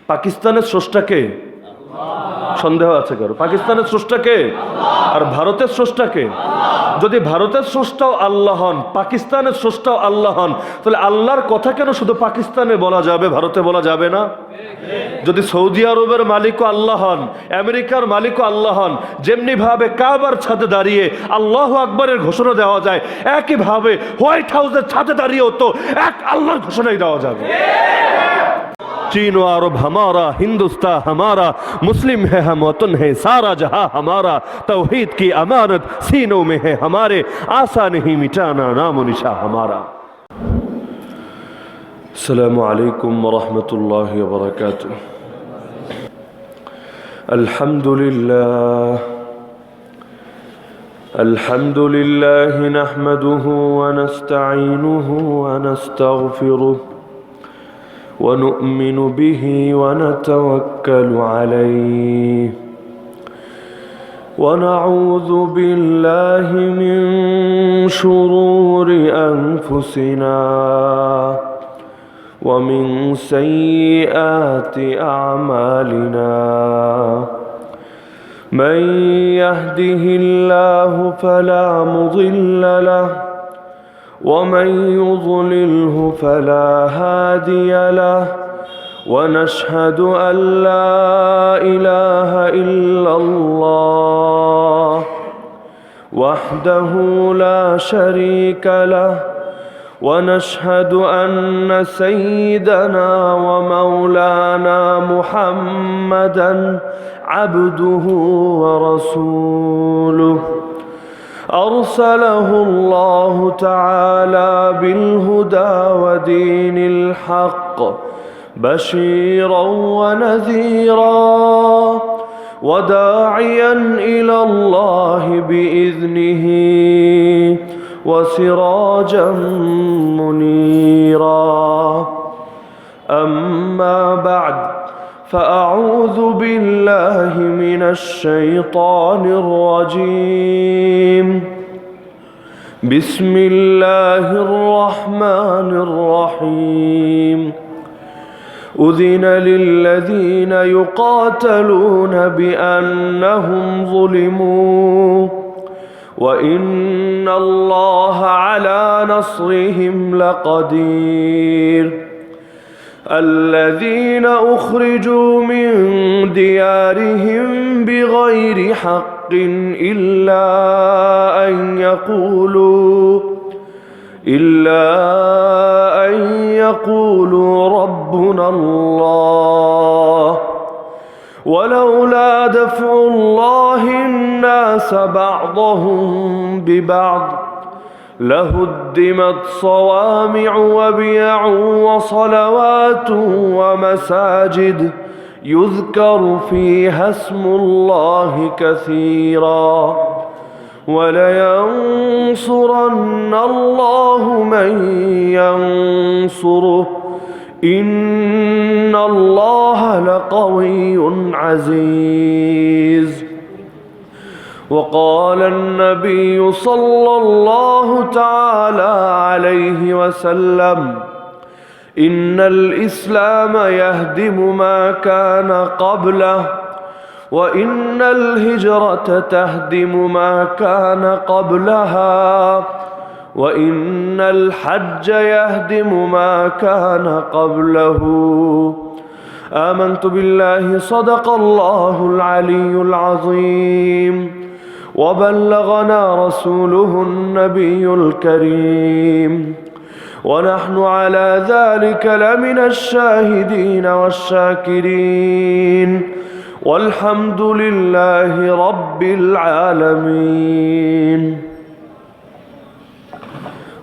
পাকিস্তানের স্রষ্টাকে? সন্দেহ আছে কারো? পাকিস্তানের স্রষ্টাকে আর ভারতের স্রষ্টাকে? যদি ভারতের স্রষ্টাও আল্লাহ হন, পাকিস্তানের স্রষ্টাও আল্লাহ হন, তাহলে আল্লাহর কথা কেন শুধু পাকিস্তানে বলা যাবে, ভারতে বলা যাবে না? যদি সৌদি আরবের মালিকও আল্লাহ হন, আমেরিকার মালিকও আল্লাহ হন, যেমনি ভাবে কাবার ছাদে দাঁড়িয়ে আল্লাহু আকবরের ঘোষণা দেওয়া যায়, একইভাবে হোয়াইট হাউসের ছাদে দাঁড়িয়েও তো এক আল্লাহর ঘোষণাই দেওয়া যাবে। चीन और अरब हमारा, हिंदुस्तान हमारा, मुस्लिम है हम वतन है सारा जहां हमारा, तौहीद की अमानत सीनों में है हमारे, आसा नहीं मिटाना नाम निशा हमारा। अस्सलामु अलैकुम व रहमतुल्लाहि व बरकातुह। अल्हम्दुलिल्लाह नहमदुहु व नस्तईनुहु व नस्तगफिरुह ونؤمن به ونتوكل عليه ونعوذ بالله من شرور أنفسنا ومن سيئات أعمالنا من يهده الله فلا مضل له ومن يضلله فلا هادي له ونشهد أن لا إله إلا الله وحده لا شريك له ونشهد أن سيدنا ومولانا محمدا عبده ورسوله أرسله الله تعالى بالهدى ودين الحق بشيرا ونذيرا وداعيا إلى الله بإذنه وسراجا منيرا أما بعد فأعوذ بالله من الشيطان الرجيم بسم الله الرحمن الرحيم أذن للذين يقاتلون بأنهم ظلموا وإن الله على نصرهم لقدير الذين أخرجوا من ديارهم بغير حق إلا أن يقولوا ربنا الله ولولا دفع الله الناس بعضهم ببعض لهدمت صوامع وبيع وصلوات ومساجد يذكر فيها اسم الله كثيرا ولينصرن الله من ينصره إن الله لقوي عزيز وقال النبي صلى الله تعالى عليه وسلم إن الإسلام يهدم ما كان قبله وإن الهجرة تهدم ما كان قبلها وإن الحج يهدم ما كان قبله آمنت بالله صدق الله العلي العظيم وبلغنا رسوله النبي الكريم ونحن على ذلك لمن الشاهدين والشاكرين والحمد لله رب العالمين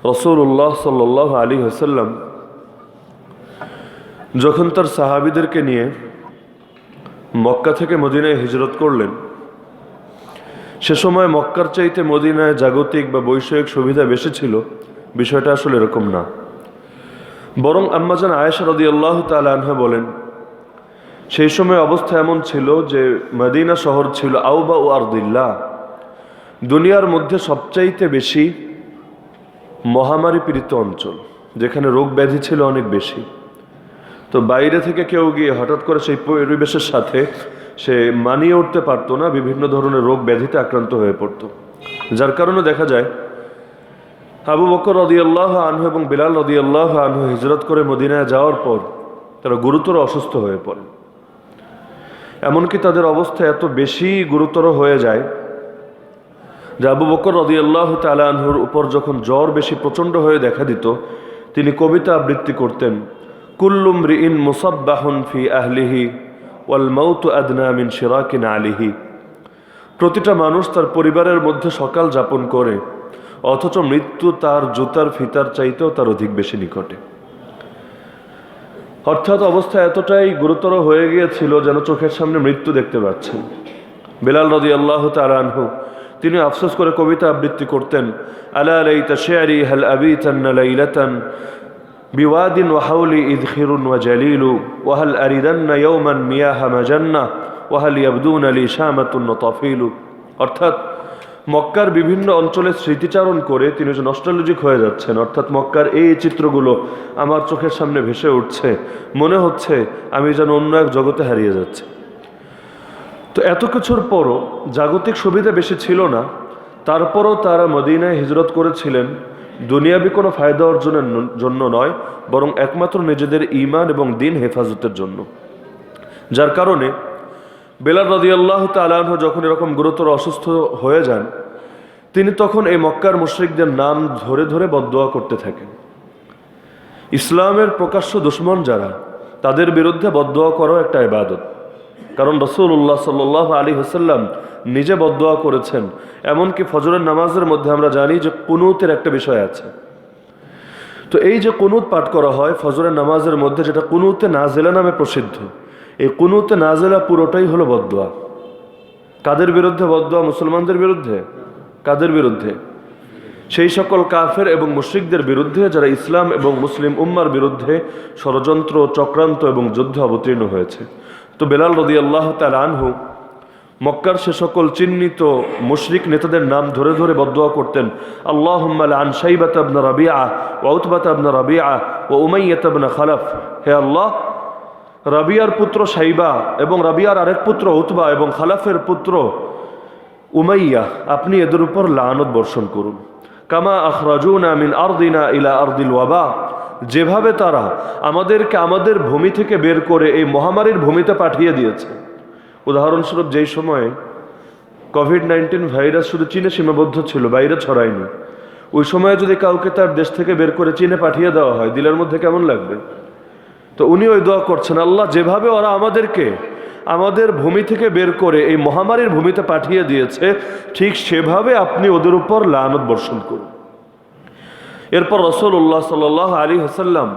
رسول الله صلى الله عليه وسلم যখন তার সাহাবীদেরকে নিয়ে মক্কা থেকে মদিনায় হিজরত করলেন, সে সময় মক্কার চাইতে মদিনায় জাগতিক বা বৈষয়িক সুবিধা বেশি ছিল। বিষয়টা আসলে এরকম না, বরং আম্মাজান আয়েশা রাদিয়াল্লাহু তাআলা আনহা বলেন, সেই সময় অবস্থা এমন ছিল যে মদিনা শহর ছিল আওবা ও আরদিল্লাহ, দুনিয়ার মধ্যে সবচাইতে বেশি মহামারী পীড়িত অঞ্চল, যেখানে রোগ ব্যাধি ছিল অনেক বেশি। তো বাইরে থেকে কেউ গিয়ে হঠাৎ করে সেই পরিবেশের সাথে সে মানিয়ে উঠতে পারতো না, বিভিন্ন ধরনের রোগ ব্যাধিতে আক্রান্ত হয়ে পড়তো। যার কারণে দেখা যায় আবু বকর রাদিয়াল্লাহু আনহু এবং বিলাল রাদিয়াল্লাহু আনহু হিজরত করে মদিনায় যাওয়ার পর তারা গুরুতর অসুস্থ হয়ে পড়ে। এমনকি তাদের অবস্থা এত বেশি গুরুতর হয়ে যায় যে আবু বকর রাদিয়াল্লাহু তাআলা আনহুর উপর যখন জ্বর বেশি প্রচণ্ড হয়ে দেখা দিত, তিনি কবিতা আবৃত্তি করতেন, কুল্লু মরিইন মুসাব্বাহুন ফি আহলিহি ওয়াল মাউতু আদনা মিন শিরাকিন আলিহি। প্রতিটা মানুষ তার পরিবারের মধ্যে সকাল যাপন করে, অথচ মৃত্যু তার জুতার ফিতার চাইতেও তার অধিক বেশি নিকটে। অর্থাৎ অবস্থা এতটাই গুরুতর হয়ে গিয়েছিল যেন চোখের সামনে মৃত্যু দেখতে পাচ্ছেন। বিলাল রাদিয়াল্লাহু তাআলা আনহু তিনি আফসোস করে কবিতা আবৃত্তি করতেন, আলা লাইতা শি'রি হাল আবিতান্না লাইলাতান বিওয়াদিন ওয়া হাওলি ইদখিরুন ওয়া জালিলু ওয়া হাল আরিদান্না ইয়াওমান মিয়াহা মাজান্না ওয়া হাল ইয়াবদুনা লি শামাতুন নতাফিলু। অর্থাৎ মক্কার বিভিন্ন অঞ্চলের স্মৃতিচারণ করে তিনি যে নস্টালজিক হয়ে যাচ্ছেন, অর্থাৎ মক্কার এই চিত্রগুলো আমার চোখের সামনে ভেসে উঠছে, মনে হচ্ছে আমি যেন অন্য এক জগতে হারিয়ে যাচ্ছি। তো এত কিছুর পরও জাগতিক সুবিধা বেশি ছিল না, তারপরও তারা মদিনায় হিজরত করেছিলেন দুনিয়াবি কোনো ফায়দা অর্জনের জন্য নয়, বরং একমাত্র নিজেদের ঈমান এবং দিন হেফাজতের জন্য। যার কারণে বিলাল রাদিয়াল্লাহু তাআলা আনহু যখন এরকম গুরুতর অসুস্থ হয়ে যান, তিনি তখন এই মক্কার মুশরিকদের নাম ধরে ধরে বদদুয়া করতে থাকেন। ইসলামের প্রকাশ্য দুশমন যারা, তাদের বিরুদ্ধে বদদুয়া করাও একটা ইবাদত, কারণ রাসূলুল্লাহ সাল্লাল্লাহু আলাইহি ওয়াসাল্লাম নিজে বদদুয়া করেছেন। এমনকি ফজরের নামাজের মধ্যে আমরা জানি যে কুনুতের একটা বিষয় আছে। তো এই যে কুনুত পাঠ করা হয় ফজরের নামাজের মধ্যে, যেটা কুনুতে নাজিলা নামে প্রসিদ্ধ, এই কুনুতে নাজিলা পুরোটাই হলো বদদুয়া। কাদের বিরুদ্ধে বদদুয়া? মুসলমানদের বিরুদ্ধে। কাদের বিরুদ্ধে? সেই সকল কাফের এবং মুশরিকদের বিরুদ্ধে যারা ইসলাম এবং মুসলিম উম্মার বিরুদ্ধে ষড়যন্ত্র, চক্রান্ত এবং যুদ্ধে অবতীর্ণ হয়েছে। তো বিলাল রাদিয়াল্লাহু তাআলা আনহু মক্কার সে সকল চিহ্নিত মুশরিক নেতাদের নাম ধরে ধরে বদদুয়া করতেন, আল্লাহুম্মা লাআন শাইবাতা ইবনে রাবিআ ওয়া উতবাতা ইবনে রাবিআ ওয়া উমাইয়াতা ইবনে খালাফ। হে আল্লাহ, রাবিয়ার পুত্র শাইবা এবং রাবিয়ার আরেক পুত্র উতবা এবং খালাফের পুত্র উমাইয়া, আপনি এদের উপর লানত বর্ষণ করুন। কামা আখরাজুনা মিন আরদিনা ইলা আরদিল ওয়াবা, যেভাবে তারা আমাদেরকে আমাদের ভূমি থেকে বের করে এই মহামারীর ভূমিতে পাঠিয়ে দিয়েছে। উদাহরণস্বরূপ, যেই সময়ে কোভিড-19 ভাইরাস শুধু চীনে সীমাবদ্ধ ছিল, বাইরে ছড়ায়নি, ওই সময়ে যদি কাউকে তার দেশ থেকে বের করে চীনে পাঠিয়ে দেওয়া হয়, দিলের মধ্যে কেমন লাগবে? তো উনি ওই দোয়া করছেন, আল্লাহ যেভাবে ওরা আমাদেরকে আমাদের ভূমি থেকে বের করে এই মহামারীর ভূমিতে পাঠিয়ে দিয়েছে, ঠিক সেভাবে আপনি ওদের উপর লানত বর্ষণ করুন। এরপর রাসূলুল্লাহ সাল্লাল্লাহু আলাইহি ওয়াসাল্লাম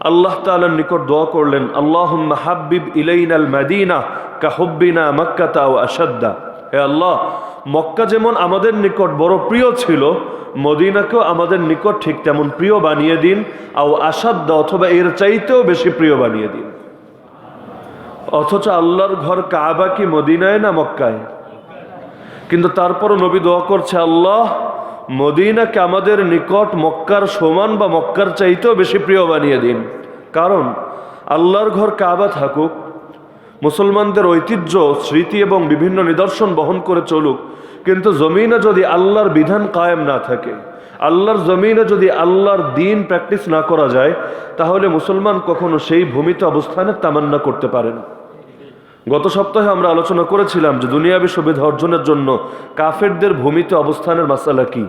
আল্লাহ তাআলার নিকট দোয়া করলেন, আল্লাহুম্মা হাব্বিব ইলাইনাল মাদিনা কাহুব্বিনা মক্কাতা ওয়া আশাদ্দা। হে আল্লাহ, মক্কা যেমন আমাদের নিকট বড় প্রিয় ছিল, মদিনাকেও আমাদের নিকট ঠিক তেমন প্রিয় বানিয়ে দিন, আও আশাদ্দা, অথবা এর চাইতেও বেশি প্রিয় বানিয়ে দিন। অথচ আল্লাহর ঘর কাবা কি মদিনায় না মক্কায়? কিন্তু তারপরও নবী দোয়া করছে, আল্লাহ মদিনাকে আমাদের নিকট মক্কার সমান বা মক্কার চাইতেও বেশি প্রিয় বানিয়ে দিন। কারণ আল্লাহর ঘর কাবা থাকুক, মুসলমানদের ঐতিহ্য, স্মৃতি এবং বিভিন্ন নিদর্শন বহন করে চলুক, কিন্তু জমিনে যদি আল্লাহর বিধান কায়েম না থাকে, আল্লাহর জমিনে যদি আল্লাহর দিন প্র্যাকটিস না করা যায়, তাহলে মুসলমান কখনো সেই ভূমিতে অবস্থানের তামান্না করতে পারে না। গত সপ্তাহে আমরা আলোচনা করেছিলাম যে দুনিয়াবী সুবিধা অর্জনের জন্য কাফেরদের ভূমিতে অবস্থানের মাসালা কি।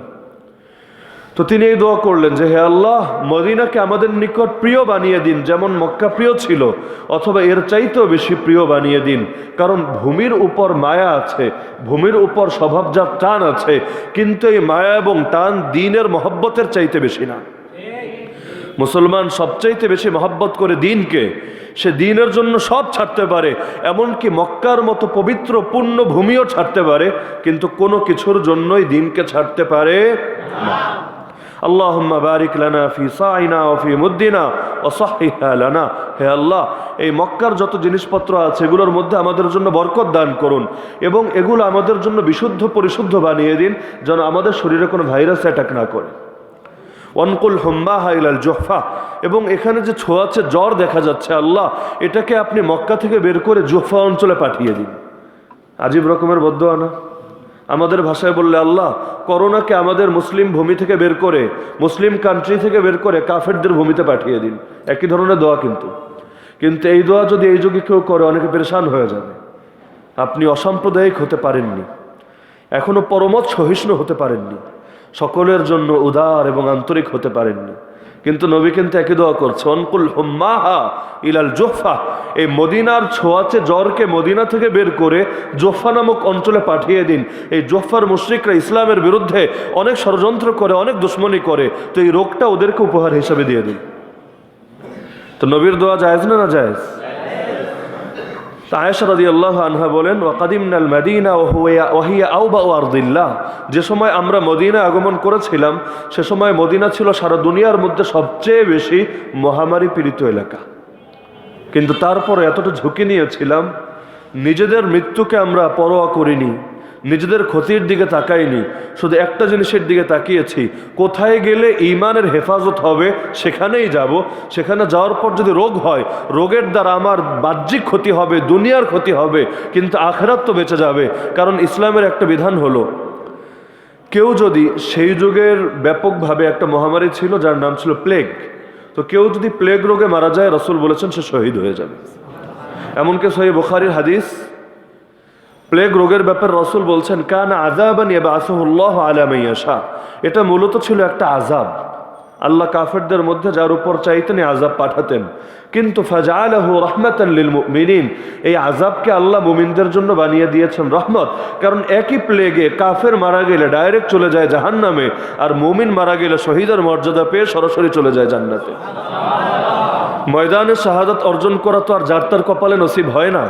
তো তিনি এই দোয়া করলেন যে, হে আল্লাহ, মদিনাকে আমাদের নিকট প্রিয় বানিয়ে দিন, যেমন মক্কা প্রিয় ছিল, অথবা এর চাইতেও বেশি প্রিয় বানিয়ে দিন। কারণ ভূমির উপর মায়া আছে, ভূমির উপর স্বভাবজাত টান আছে, কিন্তু এই মায়া এবং টান দ্বীনের মহব্বতের চাইতে বেশি না। মুসলমান সবচাইতে বেশি মহব্বত করে দ্বীনকে, সে দ্বীনের জন্য সব ছাড়তে পারে, এমনকি মক্কার মতো পবিত্র পূর্ণ ভূমিও ছাড়তে পারে, কিন্তু কোনো কিছুর জন্যই দ্বীনকে ছাড়তে পারে না। আল্লাহুম্মা বারিক লানা ফি সাইনা ওয়া ফি মুদ্দিনা ওয়া সাহহিহা লানা। হে আল্লাহ, এই মক্কার যত জিনিসপত্র আছে এগুলোর মধ্যে আমাদের জন্য বরকত দান করুন এবং এগুলো আমাদের জন্য বিশুদ্ধ পরিশুদ্ধ বানিয়ে দিন, যেন আমাদের শরীরে কোনো ভাইরাস অ্যাটাক না করে। ওয়ানকুল হুম্মাহা ইলাল জুহফা, এবং এখানে যে ছোঁয়াচে জ্বর দেখা যাচ্ছে আল্লাহ এটাকে আপনি মক্কা থেকে বের করে জুহফা অঞ্চলে পাঠিয়ে দিন। আজীব রকমের বদদোয়া না? আমাদের ভাষায় বললে আল্লাহ করোনাকে আমাদের মুসলিম ভূমি থেকে বের করে, মুসলিম কান্ট্রি থেকে বের করে কাফেরদের ভূমিতে পাঠিয়ে দিন। একই ধরনের দোয়া কিন্তু এই দোয়া যদি এই যুগে কেউ করে অনেকে পেরেশান হয়ে যাবে। আপনি অসাম্প্রদায়িক হতে পারেননি, এখনো পরমত সহিষ্ণু হতে পারেননি, সকলের জন্য উদার এবং আন্তরিক হতে পারেননি, কিন্তু নবী কিন্তু একই দোয়া করছে অনকুল হুম্মাহা ইলাল জুহফা। এই মদিনার ছোঁয়াচে জ্বরকে মদিনা থেকে বের করে জুহফা নামক অঞ্চলে পাঠিয়ে দিন। এই জুহফার মুশরিকরা ইসলামের বিরুদ্ধে অনেক ষড়যন্ত্র করে, অনেক দুশ্মনী করে, তো এই রোগটা ওদেরকে উপহার হিসাবে দিয়ে দিন। তো নবীর দোয়া জায়েজ না জায়েজ? আয়েশা রাদিয়াল্লাহু আনহা বলেন ওয়াকাদিমনাল মাদিনা ওয়া হিয়া আওবাউ আরদিল্লাহ, যে সময় আমরা মদিনা আগমন করেছিলাম সে সময় মদিনা ছিল সারা দুনিয়ার মধ্যে সবচেয়ে বেশি মহামারী পীড়িত এলাকা, কিন্তু তারপরে এতটা ঝুঁকি নিয়েছিলাম, নিজেদের মৃত্যুকে আমরা পরোয়া করিনি, নিজেদের ক্ষতির দিকে তাকাইনি, শুধু একটা জিনিসের দিকে তাকিয়েছি, কোথায় গেলে ঈমানের হেফাজত হবে সেখানেই যাব। সেখানে যাওয়ার পর যদি রোগ হয়, রোগের দ্বারা আমার বাহ্যিক ক্ষতি হবে, দুনিয়ার ক্ষতি হবে, কিন্তু আখিরাত তো বেঁচে যাবে। কারণ ইসলামের একটা বিধান হলো, কেউ যদি সেই যুগের ব্যাপকভাবে একটা মহামারী ছিল যার নাম ছিল প্লেগ, তো কেউ যদি প্লেগ রোগে মারা যায় রাসূল বলেছেন সে শহীদ হয়ে যাবে। এমনকি সহিহ বুখারীর হাদিস, প্লেগ রোগের ব্যাপারে রাসূল বলছেন কানা আযাবান ইয়াবআসুহুল্লাহু আলা মান ইয়াশা, এটা মূলত ছিল একটা আযাব, আল্লাহ কাফেরদের মধ্যে যার উপর চাইতেন এই আযাব পাঠাতেন, কিন্তু ফাজআলাহু রাহমাতান লিল মুমিনিন, এই আযাবকে আল্লাহ মুমিনদের জন্য বানিয়ে দিয়েছেন রহমত। কারণ একই প্লেগে কাফের মারা গেলে ডাইরেক্ট চলে যায় জাহান্নামে, আর মুমিন মারা গেলে শহীদের মর্যাদা পেয়ে সরাসরি চলে যায় জান্নাতে। ময়দানে শাহাদাত অর্জন করা তো আর যার তার কপালে নসিব হয় না,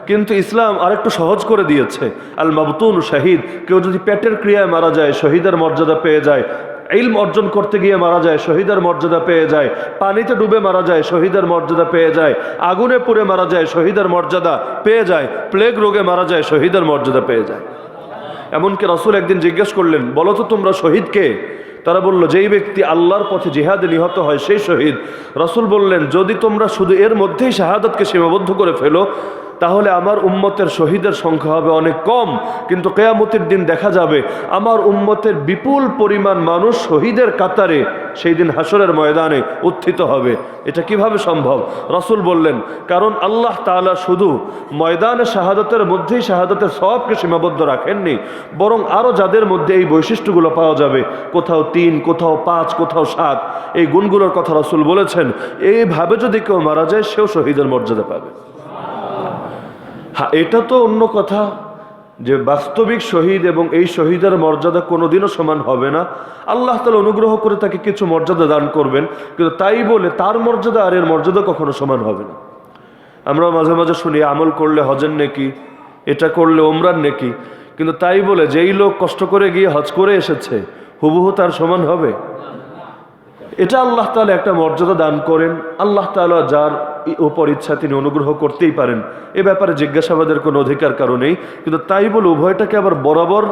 কিন্তু ইসলাম আরেকটু সহজ করে দিয়েছে। আল মাবতুন শাহিদ, কেউ যদি পেটের ক্রিয়ায় মারা যায় শহীদের মর্যাদা পেয়ে যায়, ইলম অর্জন করতে গিয়ে মারা যায় শহীদের মর্যাদা পেয়ে যায়, পানিতে ডুবে মারা যায় শহীদের মর্যাদা পেয়ে যায়, আগুনে পুড়ে মারা যায় শহীদের মর্যাদা পেয়ে যায়, প্লেগ রোগে মারা যায় শহীদের মর্যাদা পেয়ে যায়। এমনকি রাসূল একদিন জিজ্ঞেস করলেন, বলো তো তোমরা শহীদ কে? তারা বলল, যেই ব্যক্তি আল্লাহর পথে জিহাদে নিহত হয় সেই শহীদ। রাসূল বললেন, যদি তোমরা শুধু এর মধ্যেই শাহাদাতকে সীমাবদ্ধ করে ফেলো তাহলে আমার উম্মতের শহীদের সংখ্যা হবে অনেক কম, কিন্তু কিয়ামতের দিন দেখা যাবে আমার উম্মতের বিপুল পরিমাণ মানুষ শহীদের কাতারে সেই দিন হাসরের ময়দানে উত্থিত হবে। এটা কিভাবে সম্ভব? রাসূল বললেন, কারণ আল্লাহ তাআলা শুধু ময়দানে শাহাদাতের মধ্যেই শাহাদাতের সওয়াবকে সীমাবদ্ধ রাখেননি, বরং আরও যাদের মধ্যে এই বৈশিষ্ট্যগুলো পাওয়া যাবে, কোথাও 3, কোথাও 5, কোথাও 7, এই গুণগুলোর কথা রাসূল বলেছেন, এইভাবে যদি কেউ মারা যায় সেও শহীদের মর্যাদা পাবে। হ্যাঁ, এটা তো অন্য কথা যে বাস্তবিক শহীদ এবং এই শহীদের মর্যাদা কোনোদিনও সমান হবে না। আল্লাহ তাআলা অনুগ্রহ করে তাকে কিছু মর্যাদা দান করবেন, কিন্তু তাই বলে তার মর্যাদা আর এর মর্যাদা কখনো সমান হবে না। আমরা মাঝে মাঝে শুনি আমল করলে হজের নেকি, এটা করলে ওমরার নেকি, কিন্তু তাই বলে যেই লোক কষ্ট করে গিয়ে হজ করে এসেছে হুবহু তার সমান হবে? এটা আল্লাহ তাআলা একটা মর্যাদা দান করেন। আল্লাহ তাআলা যার উপর ইচ্ছা তিনি অনুগ্রহ করতেই পারেন, এ ব্যাপারে জিজ্ঞাসাবাদের কোনো অধিকার কারো নেই, কিন্তু তাই বলে উভয়টাকে আবার বরাবর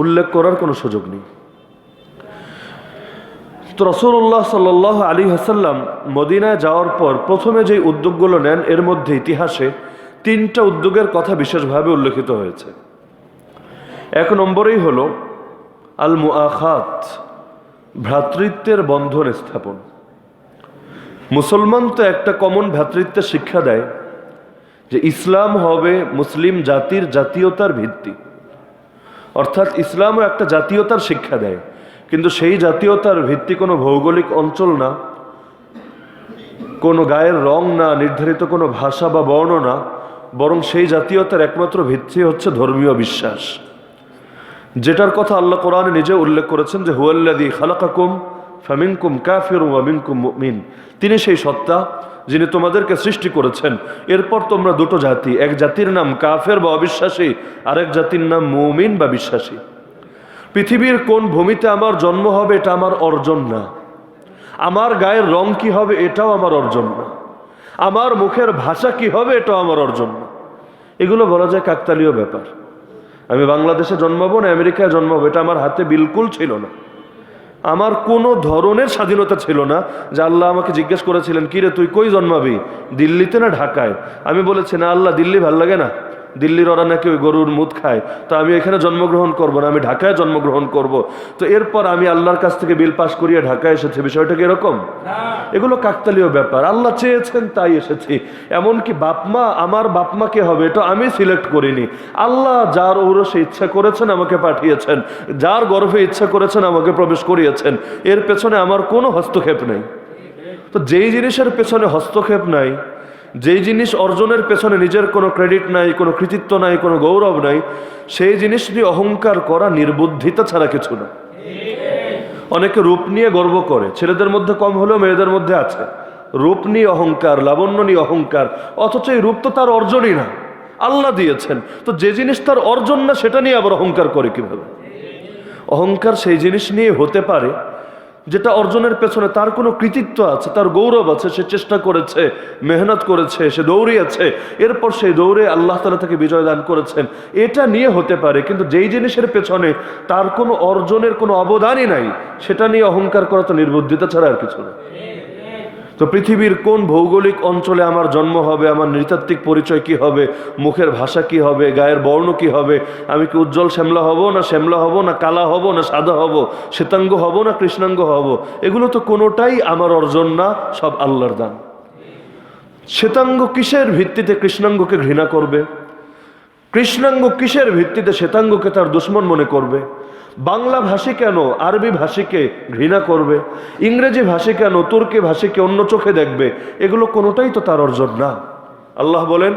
উল্লেখ করার কোনো সুযোগ নেই। তো রাসূলুল্লাহ সাল্লাল্লাহু আলাইহি ওয়াসাল্লাম মদিনায় যাওয়ার পর প্রথমে যে উদ্যোগগুলো নেন এর মধ্যে ইতিহাসে 3টা উদ্যোগের কথা বিশেষভাবে উল্লেখিত হয়েছে। 1 নম্বরেই হলো আল মুআখাত, ভ্রাতৃত্বের বন্ধন স্থাপন। মুসলমান তো একটা কমন ভ্রাতৃত্বের শিক্ষা দেয় যে ইসলাম হবে মুসলিম জাতির জাতীয়তার ভিত্তি, অর্থাৎ ইসলামও একটা জাতীয়তার শিক্ষা দেয়, কিন্তু সেই জাতীয়তার ভিত্তি কোনো ভৌগোলিক অঞ্চল না, কোনো গায়ের রং না, নির্ধারিত কোনো ভাষা বা বর্ণ না, বরং সেই জাতীয়তার একমাত্র ভিত্তি হচ্ছে ধর্মীয় বিশ্বাস, যেটার কথা আল্লাহ কোরআনে নিজে উল্লেখ করেছেন যে হুয়াল্লাযী খালাকাকুম ফামিনকুম কাফিরুন ওয়া মিনকুম মুমিন, তিনি সেই সত্তা যিনি তোমাদেরকে সৃষ্টি করেছেন, এরপর তোমরা দুটো জাতি, এক জাতির নাম কাফের বা অবিশ্বাসী, আরেক জাতির নাম মুমিন বা বিশ্বাসী। পৃথিবীর কোন ভূমিতে আমার জন্ম হবে এটা আমার অর্জন না, আমার গায়ের রং কি হবে এটাও আমার অর্জন না, আমার মুখের ভাষা কি হবে এটাও আমার অর্জন না। এগুলো বলা যায় কাকতালীয় ব্যাপার। আমি বাংলাদেশে জন্মাবো না আমেরিকায় জন্মাবো এটা আমার হাতে বিলকুল ছিল না, আমার কোনো ধরনের স্বাধীনতা ছিল না যে আল্লাহ আমাকে জিজ্ঞেস করেছিলেন, কিরে তুই কই জন্মাবি, দিল্লিতে না ঢাকায়? আমি বলেছি না আল্লাহ, দিল্লি ভাল লাগে না, দিল্লির ওরা নাকি ওই গরুর মুদ খায়, তো আমি এখানে জন্মগ্রহণ করব না, আমি ঢাকায় জন্মগ্রহণ করব। তো এরপর আমি আল্লাহর কাছ থেকে বিল পাস করিয়ে ঢাকায় এসেছি। বিষয়টা কি এরকম? এগুলো কাকতালীয় ব্যাপার, আল্লাহ চেয়েছেন তাই এসেছি। এমনকি বাপমা, আমার বাপমা কে হবে এটা আমি সিলেক্ট করিনি, আল্লাহ যার ঔরসে ইচ্ছা করেছেন আমাকে পাঠিয়েছেন, যার গর্ভে ইচ্ছা করেছেন আমাকে প্রবেশ করিয়েছেন, এর পেছনে আমার কোনো হস্তক্ষেপ নেই। তো যেই জিনিসের পেছনে হস্তক্ষেপ নাই, যেই জিনিস অর্জনের পেছনে নিজের কোনো ক্রেডিট নাই, কোনো কৃতিত্ব নাই, কোনো গৌরব নাই, সেই জিনিস নিয়ে অহংকার করা নির্বুদ্ধিতা ছাড়া কিছু না। অনেকে রূপ নিয়ে গর্ব করে, ছেলেদের মধ্যে কম হলেও মেয়েদের মধ্যে আছে, রূপ নিয়ে অহংকার, লাবণ্য নিয়ে অহংকার, অথচ এই রূপ তো তার অর্জনই না, আল্লাহ দিয়েছেন। তো যে জিনিস তার অর্জন না সেটা নিয়ে আবার অহংকার করে কিভাবে? অহংকার সেই জিনিস নিয়ে হতে পারে যেটা অর্জনের পেছনে তার কোনো কৃতিত্ব আছে, তার গৌরব আছে, সে চেষ্টা করেছে, মেহনত করেছে, সে দৌড়িয়েছে, এরপর সেই দৌড়ে আল্লাহ তাআলা তাকে বিজয় দান করেছেন, এটা নিয়ে হতে পারে। কিন্তু যেই জিনিসের পেছনে তার কোনো অর্জনের কোনো অবদানই নাই, সেটা নিয়ে অহংকার করা তো নির্বুদ্ধিতা ছাড়া আর কিছু না। তো পৃথিবীর কোন ভৌগোলিক অঞ্চলে আমার জন্ম হবে, আমার নৃতাত্ত্বিক পরিচয় কি হবে, মুখের ভাষা কি হবে, গায়ের বর্ণ কি হবে, আমি কি উজ্জ্বল শ্যামলা হব না শ্যামলা হব, না কালা হব না সাদা হব, শ্বেতাঙ্গ হব না কৃষ্ণাঙ্গ হব, এগুলো তো কোনোটাই আমার অর্জন না, সব আল্লাহর দান। শ্বেতাঙ্গ কিসের ভিত্তিতে কৃষ্ণাঙ্গকে ঘৃণা করবে? কৃষ্ণাঙ্গ কিসের ভিত্তিতে শ্বেতাঙ্গকে তার দুশ্মন মনে করবে? বাংলা ভাষী কেন আরবি ভাষীকে ঘৃণা করবে? ইংরেজি ভাষী কেন তুর্কি ভাষীকে অন্য চোখে দেখবে? এগুলো কোনোটাই তো তার অর্জন না। আল্লাহ বলেন,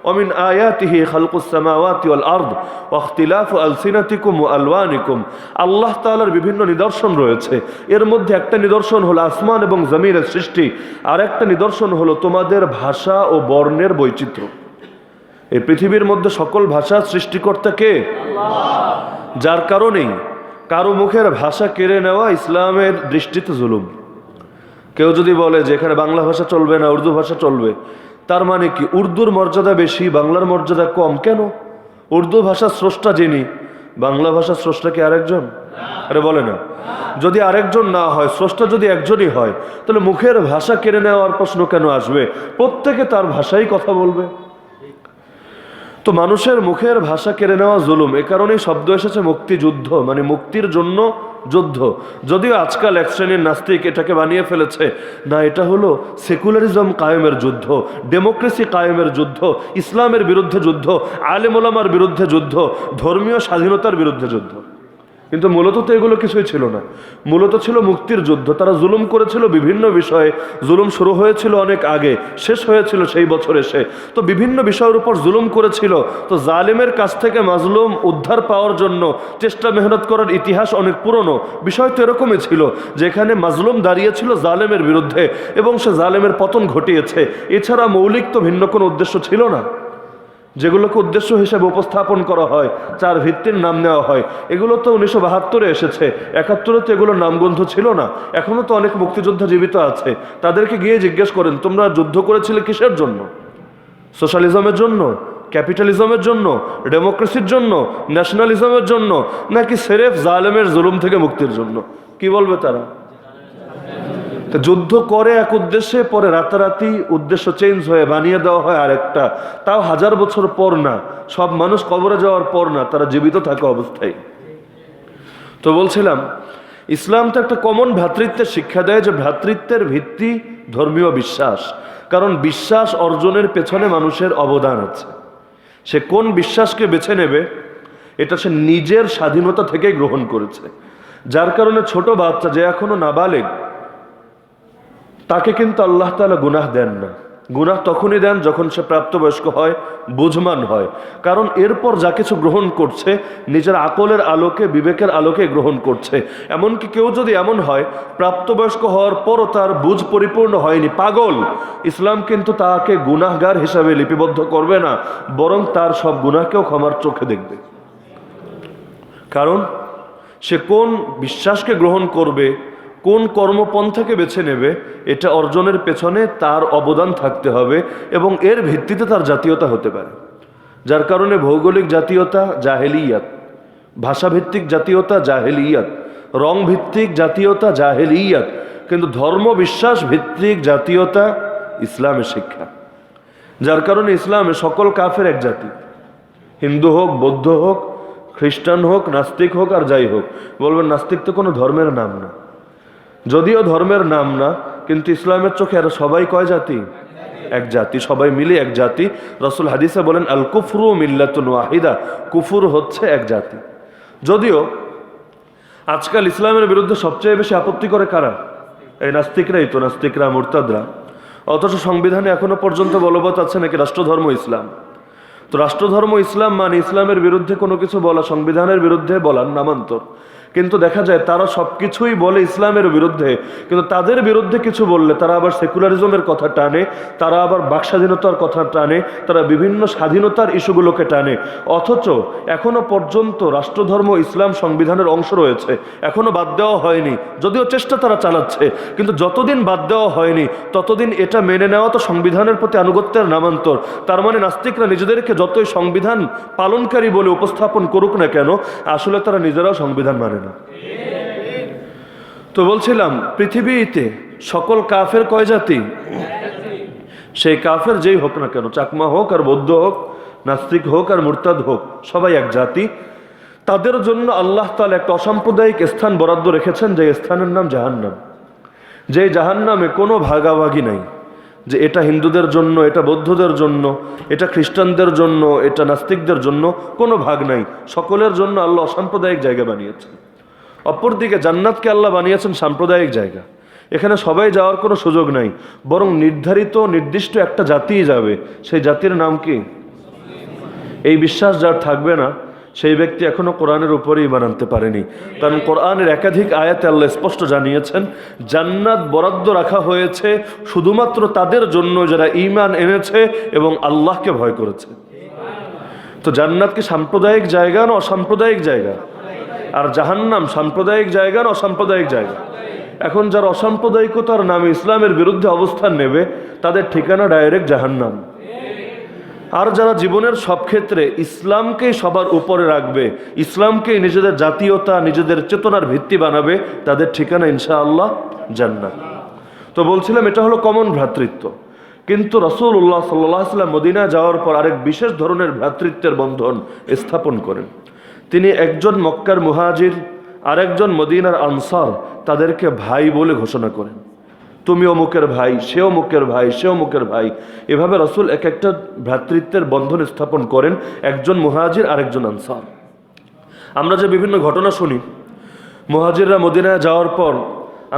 ওমিন আয়াতিহি খালকুস সামাওয়াতি ওয়াল আরদ ওয়া ইখতিলাফু আলসিনাতিকুম ওয়া আলওয়ানিকুম। আল্লাহ তাআলার বিভিন্ন নিদর্শন রয়েছে, এর মধ্যে একটা নিদর্শন হলো আসমান এবং জমিনের সৃষ্টি, আর একটা নিদর্শন হলো তোমাদের ভাষা ও বর্ণের বৈচিত্র্য। এই পৃথিবীর মধ্যে সকল ভাষার সৃষ্টিকর্তা কে? আল্লাহ। যার কারণেই কারো মুখের ভাষা কেড়ে নেওয়া ইসলামের দৃষ্টিতে জুলুম। কেউ যদি বলে যে এখানে বাংলা ভাষা চলবে না, উর্দু ভাষা চলবে, তার মানে কি উর্দুর মর্যাদা বেশি, বাংলার মর্যাদা কম? কেন? উর্দু ভাষার স্রষ্টা যিনি, বাংলা ভাষার স্রষ্টা কি আরেকজন? আরে বলে না, যদি আরেকজন না হয়, স্রষ্টা যদি একজনই হয়, তাহলে মুখের ভাষা কেড়ে নেওয়ার প্রশ্ন কেন আসবে? প্রত্যেকে তার ভাষাই কথা বলবে। তো মানুষের মুখের ভাষা কেড়ে নেওয়া জুলুম। এ কারণেই শব্দ এসেছে মুক্তিযুদ্ধ, মানে মুক্তির জন্য যুদ্ধ। যদিও আজকাল এক শ্রেণীর নাস্তিক এটাকে বানিয়ে ফেলেছে, না এটা হলো সেকুলারিজম কায়েমের যুদ্ধ, ডেমোক্রেসি কায়েমের যুদ্ধ, ইসলামের বিরুদ্ধে যুদ্ধ, আলেম ওলামার বিরুদ্ধে যুদ্ধ, ধর্মীয় স্বাধীনতার বিরুদ্ধে যুদ্ধ। কিন্তু মূলত তো এগুলো কিছুই ছিল না, মূলত ছিল মুক্তির যুদ্ধ। তারা জুলুম করেছিল বিভিন্ন বিষয়ে, জুলুম শুরু হয়েছিল অনেক আগে, শেষ হয়েছিল সেই বছর এসে। তো বিভিন্ন বিষয়ের উপর জুলুম করেছিল। তো জালেমের কাছ থেকে মাজলুম উদ্ধার পাওয়ার জন্য চেষ্টা মেহনত করার ইতিহাস অনেক পুরনো। বিষয় তো এরকমই ছিল, যেখানে মাজলুম দাঁড়িয়েছিল জালেমের বিরুদ্ধে এবং সে জালেমের পতন ঘটিয়েছে। এছাড়া মৌলিক তো ভিন্ন কোনো উদ্দেশ্য ছিল না। যেগুলোকে উদ্দেশ্য হিসেবে উপস্থাপন করা হয়, চার ভিত্তির নাম নেওয়া হয়, এগুলো তো 1972-এ এসেছে। 71-এ তো এগুলোর নামগন্ধ ছিল না। এখনো তো অনেক মুক্তিযোদ্ধা জীবিত আছে, তাদেরকে গিয়ে জিজ্ঞেস করেন তোমরা যুদ্ধ করেছিলে কিসের জন্য? সোশ্যালিজমের জন্য, ক্যাপিটালিজমের জন্য, ডেমোক্রেসির জন্য, ন্যাশনালিজমের জন্য, নাকি সেরেফ জালেমের জুলুম থেকে মুক্তির জন্য? কি বলবে তারা? যুদ্ধ করে এক উদ্দেশ্যে, পরে রাতারাতি উদ্দেশ্য চেঞ্জ হয়ে বানিয়ে দেওয়া হয় আরেকটা, তাও 1000 বছর পর না, সব মানুষ কবরে যাওয়ার পর না, তারা জীবিত থাকা অবস্থায়। তো বলছিলাম, ইসলাম তো একটা কমন ভ্রাতৃত্বের শিক্ষা দেয়, যে ভ্রাতৃত্বের ভিত্তি ধর্মীয় বিশ্বাস। কারণ বিশ্বাস অর্জনের পেছনে মানুষের অবদান আছে। সে কোন বিশ্বাসকে বেছে নেবে এটা সে নিজের স্বাধীনতা থেকে গ্রহণ করেছে। যার কারণে ছোট বাচ্চা যে এখনো নাবালেগ, তাকে কিন্তু আল্লাহ তাআলা গুনাহ দেন না। গুনাহ তখনই দেন যখন সে প্রাপ্তবয়স্ক হয়, বুঝমান হয়। কারণ এরপর যা কিছু গ্রহণ করছে নিজের আকলের আলোকে, বিবেকের আলোকে গ্রহণ করছে। এমনকি কেউ যদি এমন হয় প্রাপ্তবয়স্ক হওয়ার পরও তার বুঝ পরিপূর্ণ হয়নি, পাগল, ইসলাম কিন্তু তাকে গুনাহগার হিসাবে লিপিবদ্ধ করবে না, বরং তার সব গুনাহকেও ক্ষমার চোখে দেখবে। কারণ সে কোন বিশ্বাসকে গ্রহণ করবে, কোন কর্মপন্থাকে বেছে নেবে, এটা অর্জনের পেছনে তার অবদান থাকতে হবে এবং এর ভিত্তিতে তার জাতীয়তা হতে পারে। যার কারণে ভৌগোলিক জাতীয়তা জাহেলিয়াত, ভাষাভিত্তিক জাতীয়তা জাহেলিয়াত, রং ভিত্তিক জাতীয়তা জাহেলিয়াত, কিন্তু ধর্ম বিশ্বাস ভিত্তিক জাতীয়তা ইসলামের শিক্ষা। যার কারণে ইসলামে সকল কাফের এক জাতি, হিন্দু হোক, বৌদ্ধ হোক, খ্রিস্টান হোক, নাস্তিক হোক, আর যাই হোক। বলবেন নাস্তিক তো কোনো ধর্মের নাম না। যদিও ধর্মের নাম না, কিন্তু ইসলামের চোখে এরা সবাই কয় জাতি? এক জাতি, সবাই মিলে এক জাতি। রাসূল হাদিসে বলেন আল কুফরু মিল্লাতুন ওয়াহিদা, কুফুর হচ্ছে এক জাতি। যদিও আজকাল ইসলামের বিরুদ্ধে সবচেয়ে বেশি আপত্তি করে কারা? এই নাস্তিকরাই তো, নাস্তিকরা, মুরতাদরা। অথচ সংবিধানে এখনো পর্যন্ত বলবৎ আছে নাকি রাষ্ট্রধর্ম ইসলাম। তো রাষ্ট্রধর্ম ইসলাম মানে ইসলামের বিরুদ্ধে কোনো কিছু বলা সংবিধানের বিরুদ্ধে বলার নামান্তর। কিন্তু দেখা যায় তারা সব কিছুই বলে ইসলামের বিরুদ্ধে, কিন্তু তাদের বিরুদ্ধে কিছু বললে তারা আবার সেকুলারিজমের কথা টানে, তারা আবার বাকস্বাধীনতার কথা টানে, তারা বিভিন্ন স্বাধীনতার ইস্যুগুলোকে টানে। অথচ এখনো পর্যন্ত রাষ্ট্রধর্ম ইসলাম সংবিধানের অংশ রয়েছে, এখনো বাদ দেওয়া হয়নি। যদিও চেষ্টা তারা চালাচ্ছে, কিন্তু যতদিন বাদ দেওয়া হয়নি ততদিন এটা মেনে নেওয়া তো সংবিধানের প্রতি আনুগত্যের নামান্তর। তার মানে নাস্তিকরা নিজেদেরকে যতই সংবিধান পালনকারী বলে উপস্থাপন করুক না কেন, আসলে তারা নিজেরাও সংবিধান মানে না। তো বলছিলাম পৃথিবীতে সকল কাফের কয় জাতি? সেই কাফের যেই হোক না কেন, চাকমা হোক আর বৌদ্ধ হোক, নাস্তিক হোক আর মুরতাদ হোক, সবাই এক জাতি। তাদের জন্য আল্লাহ তাআলা একটা অসাম্প্রদায়িক স্থান বরাদ্দ রেখেছেন, যে স্থানের নাম জাহান্নাম। যে জাহান্নামে কোনো ভাগাভাগি নাই, যে এটা হিন্দুদের জন্য, এটা বৌদ্ধদের জন্য, এটা খ্রিস্টানদের জন্য, এটা নাস্তিকদের জন্য, কোনো ভাগ নাই। সকলের জন্য আল্লাহ অসাম্প্রদায়িক জায়গা বানিয়েছেন। অপরদিকে জান্নাতকে আল্লাহ বানিয়েছেন সাম্প্রদায়িক জায়গা। এখানে সবাই যাওয়ার কোনো সুযোগ নাই, বরং নির্ধারিত নির্দিষ্ট একটা জাতিই যাবে। সেই জাতির নাম কি? এই বিশ্বাস যার থাকবে না, সেই ব্যক্তি এখনো কোরআনের উপরে ঈমান আনতে পারেনি। কারণ কোরআনের একাধিক আয়াতে আল্লাহ স্পষ্ট জানিয়েছেন জান্নাত বরাদ্দ রাখা হয়েছে শুধুমাত্র তাদের জন্য যারা ঈমান এনেছে এবং আল্লাহকে ভয় করেছে। তো জান্নাত কি সাম্প্রদায়িক জায়গা না অসাম্প্রদায়িক জায়গা? আর জাহান্নাম সাম্প্রদায়িক জায়গা না অসাম্প্রদায়িক জায়গা? এখন যারা অসাম্প্রদায়িকতার নামে ইসলামের বিরুদ্ধে অবস্থান নেবে, তাদের ঠিকানা ডাইরেক্ট জাহান্নাম। আর যারা জীবনের সব ক্ষেত্রে ইসলামকেই সবার উপরে রাখবে, ইসলামকেই নিজেদের জাতীয়তা, নিজেদের চেতনার ভিত্তি বানাবে, তাদের ঠিকানা ইনশাআল্লাহ জান্নাত। তো বলছিলাম এটা হলো কমন ভ্রাতৃত্ব। কিন্তু রাসূলুল্লাহ সাল্লাল্লাহু আলাইহি ওয়াসাল্লাম মদিনা যাওয়ার পর আরেক বিশেষ ধরনের ভ্রাতৃত্বের বন্ধন স্থাপন করেন। তিনি একজন মক্কার মুহাজির, আরেকজন মদিনার আনসার, তাদেরকে ভাই বলে ঘোষণা করেন। তুমি অমুকের ভাই, সে অমুকের ভাই, সে অমুকের ভাই। এভাবে রাসূল এক একটা ভ্রাতৃত্বের বন্ধন স্থাপন করেন, একজন মুহাজির আরেকজন আনসার। আমরা যে বিভিন্ন ঘটনা শুনি, মুহাজিররা মদিনায় যাওয়ার পর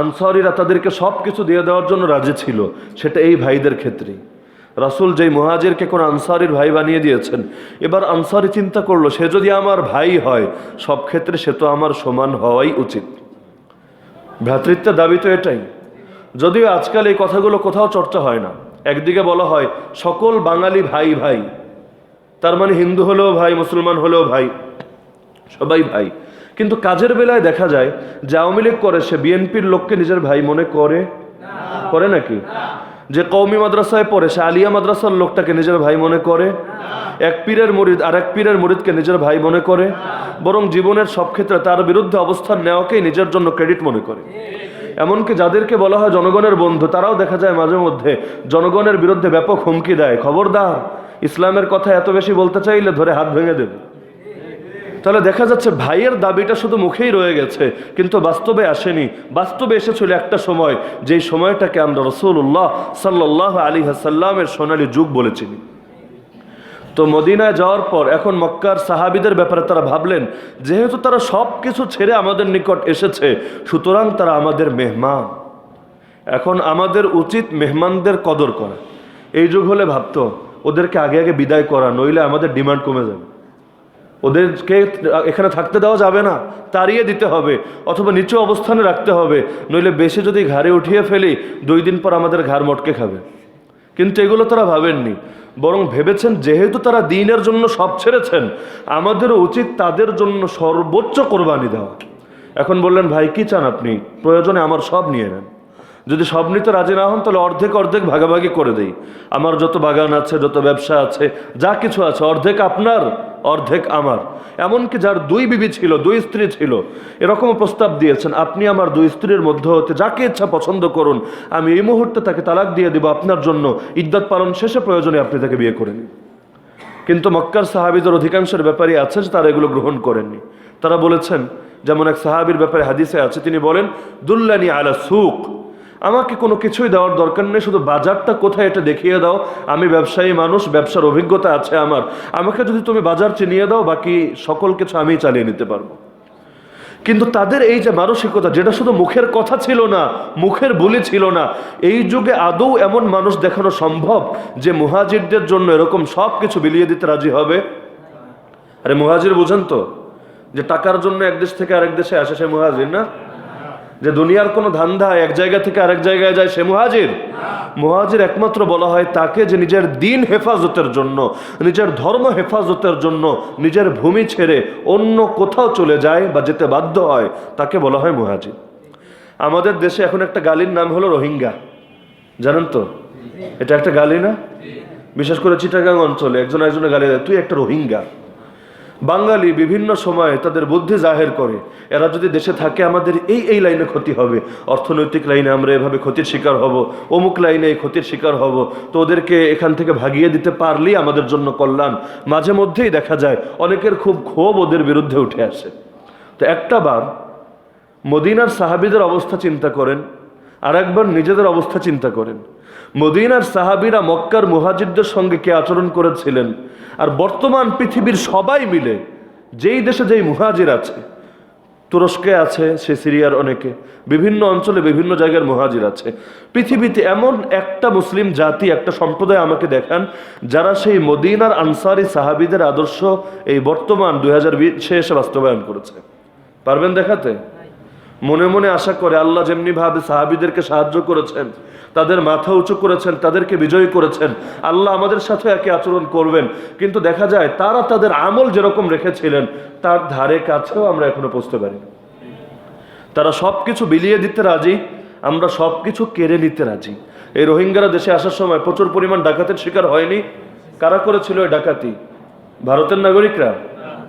আনসারীরা তাদেরকে সব কিছু দিয়ে দেওয়ার জন্য রাজি ছিল, সেটা এই ভাইদের ক্ষেত্রেই। রাসূল যেই মুহাজিরকে কোন আনসারীর ভাই বানিয়ে দিয়েছেন, এবার আনসারী চিন্তা করলো সে যদি আমার ভাই হয়, সব ক্ষেত্রে সে তো আমার সমান হওয়াই উচিত। ভ্রাতৃত্বের দাবি তো এটাই। যদিও আজকাল এই কথাগুলো কোথাও চর্চা হয় না। একদিকে বলা হয় সকল বাঙালি ভাই ভাই, তার মানে হিন্দু হলেও ভাই, মুসলমান হলেও ভাই, সবাই ভাই। কিন্তু কাজের বেলায় দেখা যায় যে আওয়ামী লীগ করে সে বিএনপির লোককে নিজের ভাই মনে করে করে নাকি? যে কওমি মাদ্রাসায় পড়ে সে আলিয়া মাদ্রাসার লোকটাকে নিজের ভাই মনে করে? এক পীরের মুরিদ আর এক পীরের মুরিদকে নিজের ভাই মনে করে? বরং জীবনের সব ক্ষেত্রে তার বিরুদ্ধে অবস্থান নেওয়াকেই নিজের জন্য ক্রেডিট মনে করে। এমনকি যাদেরকে বলা হয় জনগণের বন্ধু, তারাও দেখা যায় মাঝে মধ্যে জনগণের বিরুদ্ধে ব্যাপক হুমকি দেয়, খবরদার ইসলামের কথা এত বেশি বলতে চাইলে ধরে হাত ভেঙে দেবে। তাহলে দেখা যাচ্ছে ভাইয়ের দাবিটা শুধু মুখেই রয়ে গেছে, কিন্তু বাস্তবে আসেনি। বাস্তবে এসেছিল একটা সময়, যেই সময়টাকে আমরা রাসূলুল্লাহ সাল্লাল্লাহু আলাইহি ওয়াসাল্লামের সোনালী যুগ বলেছি। তো মদিনায় যাওয়ার পর এখন মক্কার সাহাবীদের ব্যাপারে তারা ভাবলেন, যেহেতু তারা সব কিছু ছেড়ে আমাদের নিকট এসেছে, সুতরাং তারা আমাদের মেহমান। এখন আমাদের উচিত মেহমানদের কদর করা। এই যুগ হলে ভাবতো ওদেরকে আগে আগে বিদায় করা, নইলে আমাদের ডিমান্ড কমে যাবে। ওদেরকে এখানে থাকতে দেওয়া যাবে না, তাড়িয়ে দিতে হবে, অথবা নিচু অবস্থানে রাখতে হবে, নইলে বেশি যদি ঘাড়ে উঠিয়ে ফেলি 2 দিন পর আমাদের ঘাড় মটকে খাবে। কিন্তু এগুলো তারা ভাবেননি, বরং ভেবেছেন যেহেতু তারা দ্বীনের জন্য সব ছেড়েছেন, আমাদের উচিত তাদের জন্য সর্বোচ্চ কোরবানি দেওয়া। এখন বললেন ভাই কি চান আপনি? প্রয়োজনে আমার সব নিয়ে নেন। যদি সব নিতে রাজি না হন তাহলে অর্ধেক অর্ধেক ভাগাভাগি করে দেই। আমার যত বাগান আছে, যত ব্যবসা আছে, যা কিছু আছে অর্ধেক আপনার, অর্ধেক আমার। এমনকি যার 2 বিবি ছিল, 2 স্ত্রী ছিল, এরকমও প্রস্তাব দিয়েছেন, আপনি আমার 2 স্ত্রীর মধ্যে হতে যাকে ইচ্ছা পছন্দ করুন, আমি এই মুহূর্তে তাকে তালাক দিয়ে দিব আপনার জন্য, ইদ্যত পালন শেষে প্রয়োজনে আপনি তাকে বিয়ে করে নিন। কিন্তু মক্কার সাহাবীদের অধিকাংশের ব্যাপারই আছে যে তারা এগুলো গ্রহণ করেননি। তারা বলেছেন, যেমন এক সাহাবীর ব্যাপারে হাদিসে আছে, তিনি বলেন, দুল্লানি আলা সুক, আমাকে কোনো কিছুই দেওয়ার দরকার নেই, শুধু বাজারটা কোথায় এটা দেখিয়ে দাও। আমি ব্যবসায়ী মানুষ, ব্যবসার অভিজ্ঞতা আছে আমার, আমাকে যদি তুমি বাজার চিনিয়ে দাও, বাকি সকল কিছু আমিই চালিয়ে নিতে পারবো। কিন্তু তাদের এই যে মানসিকতা, যেটা শুধু মুখের কথা ছিল না, মুখের বুলি ছিল না, এই যুগে আদৌ এমন মানুষ দেখানো সম্ভব যে মুহাজিরদের জন্য এরকম সব কিছু বিলিয়ে দিতে রাজি হবে? আরে মুহাজির বুঝেন তো, যে টাকার জন্য এক দেশ থেকে আরেক দেশে আসে সে মুহাজির না? যে দুনিয়ার কোনো ধান্দা এক জায়গা থেকে আরেক জায়গায় যায় সে মুহাজির? মুহাজির একমাত্র বলা হয় তাকে যে নিজের দিন হেফাজতের জন্য, নিজের ধর্ম হেফাজতের জন্য নিজের ভূমি ছেড়ে অন্য কোথাও চলে যায় বা যেতে বাধ্য হয়, তাকে বলা হয় মুহাজির। আমাদের দেশে এখন একটা গালির নাম হলো রোহিঙ্গা, জানেন তো? এটা একটা গালি না? বিশেষ করে চিটাগাং অঞ্চলে একজন একজনের গালি দেয়, তুই একটা রোহিঙ্গা। বাঙালি বিভিন্ন সময় তাদের বুদ্ধি জাহের করে, এরা যদি দেশে থাকে আমাদের এই লাইনে ক্ষতি হবে, অর্থনৈতিক লাইনে আমরা এভাবে ক্ষতির শিকার হব, অমুক লাইনে এই ক্ষতির শিকার হব, তো ওদেরকে এখান থেকে ভাগিয়ে দিতে পারলেই আমাদের জন্য কল্যাণ। মাঝে মধ্যেই দেখা যায় অনেকের খুব ক্ষোভ ওদের বিরুদ্ধে উঠে আসে। তো একটা বার মদিনার সাহাবীদের অবস্থা চিন্তা করেন, আর একবার নিজেদের অবস্থা চিন্তা করেন। মদিনার সাহাবীরা মক্কার মুহাজিরদের সঙ্গে কে আচরণ করেছিলেন, আর বর্তমান পৃথিবীর সবাই মিলে যেই দেশে যেই মুহাজির আছে, তুরস্কে আছে, সে সিরিয়ার অনেকে, বিভিন্ন অঞ্চলে বিভিন্ন জায়গার মুহাজির আছে। পৃথিবীতে এমন একটা মুসলিম জাতি, একটা সম্প্রদায় আমাকে দেখান যারা সেই মদিনার আনসারি সাহাবীদের আদর্শ এই বর্তমান 2020 এসে বাস্তবায়ন করেছে? পারবেন দেখাতে? মনে মনে আশা করে আল্লাহ যেমনি ভাবে সাহাবীদেরকে সাহায্য করেছেন, তাদের মাথা উঁচু করেছেন, তাদেরকে বিজয়ী করেছেন, আল্লাহ আমাদের সাথে একই আচরণ করবেন। কিন্তু দেখা যায় তারা তাদের আমল যেরকম রেখেছিলেন তার ধারে কাছেও আমরা এখনো পৌঁছতে পারি। তারা সবকিছু বিলিয়ে দিতে রাজি, আমরা সবকিছু কেড়ে নিতে রাজি। এই রোহিঙ্গারা দেশে আসার সময় প্রচুর পরিমাণ ডাকাতের শিকার হয়নি? কারা করেছিল এই ডাকাতি? ভারতের নাগরিকরা?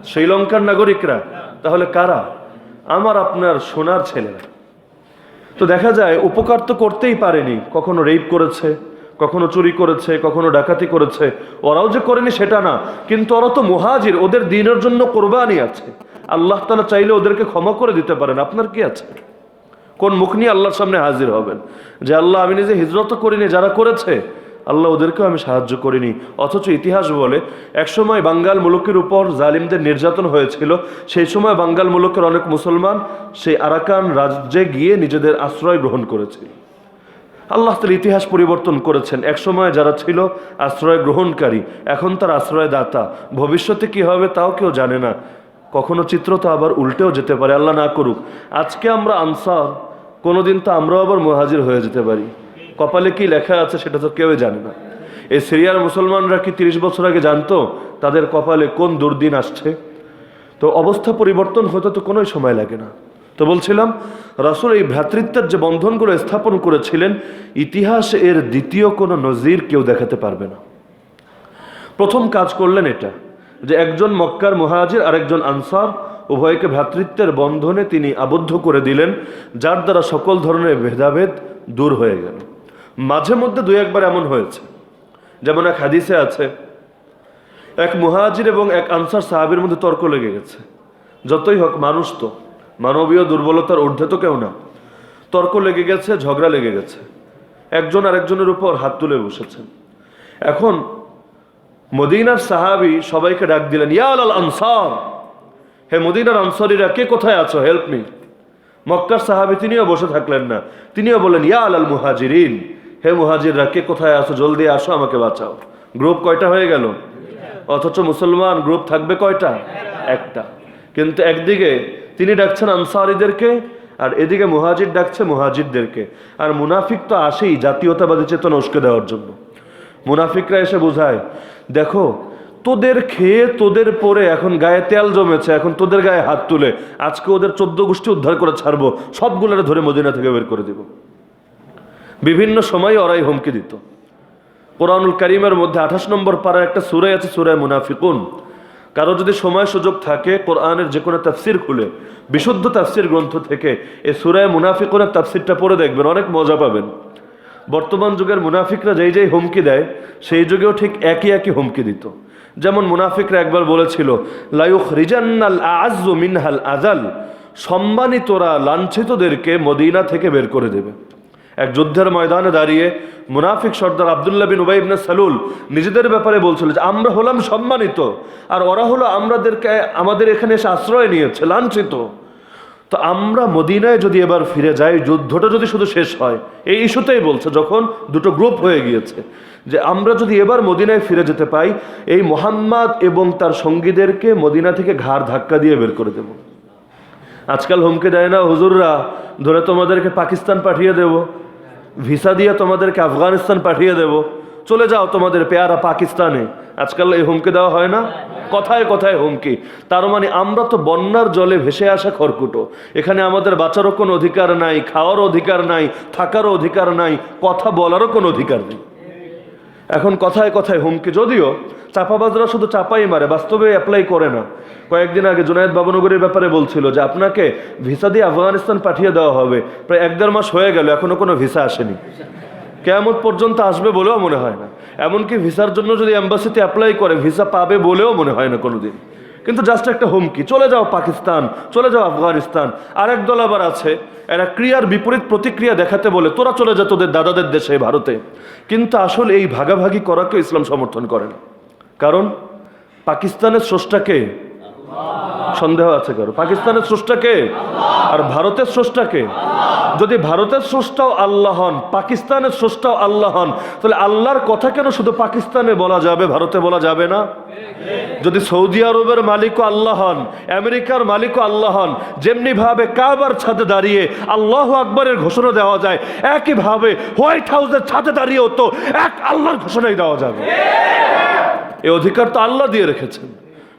শ্রীলঙ্কার নাগরিকরা? তাহলে কারা? আমার আপনার সোনার ছেলেরা। তো দেখা যায় উপকার তো করতেই পারেনি, কখনো রেপ করেছে, কখনো চুরি করেছে, কখনো ডাকাতি করেছে। ওরাও যে করেনি সেটা না, কিন্তু ওরা তো মুহাজির, ওদের দ্বীনের জন্য কোরবানি আছে। আল্লাহ তাআলা চাইলে ওদেরকে ক্ষমা করে দিতে পারেন। আপনার কি আছে? কোন মুখ নিয়ে আল্লাহর সামনে হাজির হবেন যে আল্লাহ আমি নিজে হিজরত করিনি, যারা করেছে আল্লাহ ওদেরকেও আমি সাহায্য করিনি? অথচ ইতিহাস বলে একসময় বাঙ্গাল মুলুকের উপর জালিমদের নির্যাতন হয়েছিল, সেই সময় বাঙ্গাল মুলুকের অনেক মুসলমান সেই আরাকান রাজ্যে গিয়ে নিজেদের আশ্রয় গ্রহণ করেছিল। আল্লাহ তাআলা ইতিহাস পরিবর্তন করেছেন। একসময় যারা ছিল আশ্রয় গ্রহণকারী, এখন তার আশ্রয় দাতা। ভবিষ্যতে কি হবে তাও কেউ জানে না, কখনো চিত্র তো আবার উল্টেও যেতে পারে, আল্লাহ না করুক। আজকে আমরা আনসার, কোনোদিন তো আমরাও আবার মুহাজির হয়ে যেতে পারি। কপালে কি লেখা আছে সেটা তো কেউই জানে না। এই সিরিয়ার মুসলমানরা কি 30 বছর আগে জানতো তাদের কপালে কোন দুর্দিন আসছে? তো অবস্থা পরিবর্তন হতে তো কোনোই সময় লাগে না। তো বলছিলাম, রাসূল এই ভ্রাতৃত্বের যে বন্ধনগুলো স্থাপন করেছিলেন, ইতিহাস এর দ্বিতীয় কোনো নজির কেউ দেখাতে পারবে না। প্রথম কাজ করলেন এটা যে একজন মক্কার মুহাজির আর একজন আনসার উভয়কে ভ্রাতৃত্বের বন্ধনে তিনি আবদ্ধ করে দিলেন, যার দ্বারা সকল ধরনের ভেদাভেদ দূর হয়ে গেল। মাঝে মধ্যে 2-1 বার এমন হয়েছে, যেমন এক হাদিসে আছে এক মুহাজির এবং এক আনসার সাহাবীর মধ্যে তর্ক লেগে গেছে। যতই হোক মানুষ তো, মানবীয় দুর্বলতার ঊর্ধ্বে তো কেউ না। তর্ক লেগে গেছে, ঝগড়া লেগে গেছে, একজন আরেকজনের উপর হাত তুলে বসেছেন। এখন মদিনার সাহাবী সবাইকে ডাক দিলেন, ইয়া আল আনসার, হে মদিনার আনসারীরা, কে কোথায় আছো, হেল্প মি। মক্কার সাহাবী তিনিও বসে থাকলেন না, তিনিও বললেন, ইয়া আল মুহাজিরিন, হে মুহাজিররা, কে কোথায় আছো, জলদি আসো, আমাকে বাঁচাও। গ্রুপ কয়টা হয়ে গেল? অথচ মুসলমান গ্রুপ থাকবে কয়টা? একটা। কিন্তু একদিকে তিনি ডাকছেন আনসারীদেরকে, আর এদিকে মুহাজির ডাকছে মুহাজিরদেরকে। আর মুনাফিক তো আসেই জাতীয়তাবাদী চেতনা উস্কে দেওয়ার জন্য। মুনাফিকরা এসে বোঝায়, দেখো তোদের খেয়ে তোদের পরে এখন গায়ে তেল জমেছে, এখন তোদের গায়ে হাত তুলে আজকে ওদের 14 গোষ্ঠী উদ্ধার করে ছাড়বো, সবগুলোরে ধরে মদিনা থেকে বের করে দিব। বিভিন্ন সময় ওরাই হুমকি দিত। কোরআনুল কারীমের মধ্যে 28 নম্বর পারার একটা সূরা আছে, সূরা মুনাফিকুন। কারো যদি সময় সুযোগ থাকে কোরআনের যে কোনো তাফসির খুলে বিশুদ্ধ তাফসির গ্রন্থ থেকে এই সূরা মুনাফিকুনের তাফসিরটা পড়ে দেখবেন, অনেক মজা পাবেন। বর্তমান যুগের মুনাফিকরা যেই হুমকি দেয় সেই যুগেও ঠিক একই একই হুমকি দিত। যেমন মুনাফিকরা একবার বলেছিল লা ইউখরিজান্নাল আ'আজ্জু মিনহাল আযাল, সম্মানিতরা লাঞ্ছিতদেরকে মদিনা থেকে বের করে দেবে। এক যুদ্ধের ময়দানে দাঁড়িয়ে মুনাফিক সর্দার আব্দুল্লাহ বিন উবাই ইবনে সালুল নিজেদের ব্যাপারে বলছিল যে আমরা হলাম সম্মানিত আর ওরা হলো আমাদের এখানে এসে আশ্রয় নিয়েছে লাঞ্ছিত। তো আমরা মদিনায় যদি এবার ফিরে যাই, যুদ্ধটা যদি শুধু শেষ হয়, এই ইস্যুতেই বলছে যখন দুটো গ্রুপ হয়ে গিয়েছে, যে আমরা যদি এবার মদিনায় ফিরে যেতে পাই, এই মুহাম্মদ এবং তার সঙ্গীদেরকে মদিনা থেকে ঘাড় ধাক্কা দিয়ে বের করে দেব। আজকাল হুমকি দেয় না হুজুররা, ধরে তোমাদেরকে পাকিস্তান পাঠিয়ে দেব, ভিসা দিয়ে তোমাদেরকে আফগানিস্তান পাঠিয়ে দেব, চলে যাও তোমাদের পেয়ারা পাকিস্তানে। আজকাল এই হুমকি দেওয়া হয় না, কথায় কথায় হুমকি। তার মানে আমরা তো বন্যার জলে ভেসে আসা খড়কুটো, এখানে আমাদের বাঁচারও কোনো অধিকার নাই, খাওয়ারও অধিকার নাই, থাকারও অধিকার নাই, কথা বলারও কোনো অধিকার নেই। এখন কথায় কথায় হুমকি, যদিও চাপাবাজরা শুধু চাপাই মারে, বাস্তবে অ্যাপ্লাই করে না। কয়েকদিন আগে জুনায়েদ বাবুনগরীর ব্যাপারে বলছিল যে আপনাকে ভিসা দিয়ে আফগানিস্তান পাঠিয়ে দেওয়া হবে, প্রায় 1-1.5 মাস হয়ে গেল, এখনো কোনো ভিসা আসেনি। কিয়ামত পর্যন্ত আসবে বলেও মনে হয় না। এমনকি ভিসার জন্য যদি এম্বাসিতে অ্যাপ্লাই করে ভিসা পাবে বলেও মনে হয় না কোনোদিন। কিন্তু জাস্ট একটা হুমকি, চলে যাও পাকিস্তান, চলে যাও আফগানিস্তান। আরেক দল আবার আছে, এরা ক্রিয়ার বিপরীত প্রতিক্রিয়া দেখাতে বলে তোরা চলে যা তোদের দাদাদের দেশে ভারতে। কিন্তু আসলে এই ভাগাভাগি করাকে ইসলাম সমর্থন করে না। কারণ পাকিস্তানের স্রষ্টাকে, সন্দেহ আছে কারো? পাকিস্তানের স্রষ্টাকে আর ভারতের স্রষ্টাকে? যদি ভারতের স্রষ্টাও আল্লাহ হন, পাকিস্তানের স্রষ্টাও আল্লাহ হন, তাহলে আল্লাহর কথা কেন শুধু পাকিস্তানে বলা যাবে, ভারতে বলা যাবে না? যদি সৌদি আরবের মালিকও আল্লাহ হন, আমেরিকার মালিকও আল্লাহ হন, যেমনি ভাবে কাবার ছাদে দাঁড়িয়ে আল্লাহু আকবরের ঘোষণা দেওয়া যায়, একইভাবে হোয়াইট হাউসের ছাদে দাঁড়িয়েও তো এক আল্লাহর ঘোষণাই দেওয়া যাবে। এই অধিকার তো আল্লাহ দিয়ে রেখেছেন।